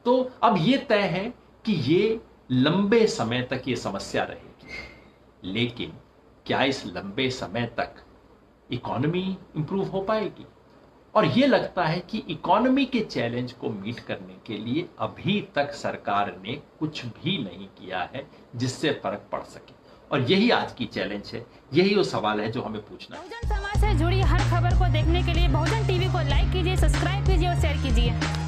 तो अब ये तय है कि ये लंबे समय तक ये समस्या रहेगी, लेकिन क्या इस लंबे समय तक इकोनॉमी इंप्रूव हो पाएगी? और ये लगता है कि इकोनॉमी के चैलेंज को मीट करने के लिए अभी तक सरकार ने कुछ भी नहीं किया है जिससे फर्क पड़ सके। और यही आज की चैलेंज है, यही वो सवाल है जो हमें पूछना है। बहुजन समाज से जुड़ी हर खबर को देखने के लिए बहुजन टीवी को लाइक कीजिए, सब्सक्राइब कीजिए और शेयर कीजिए।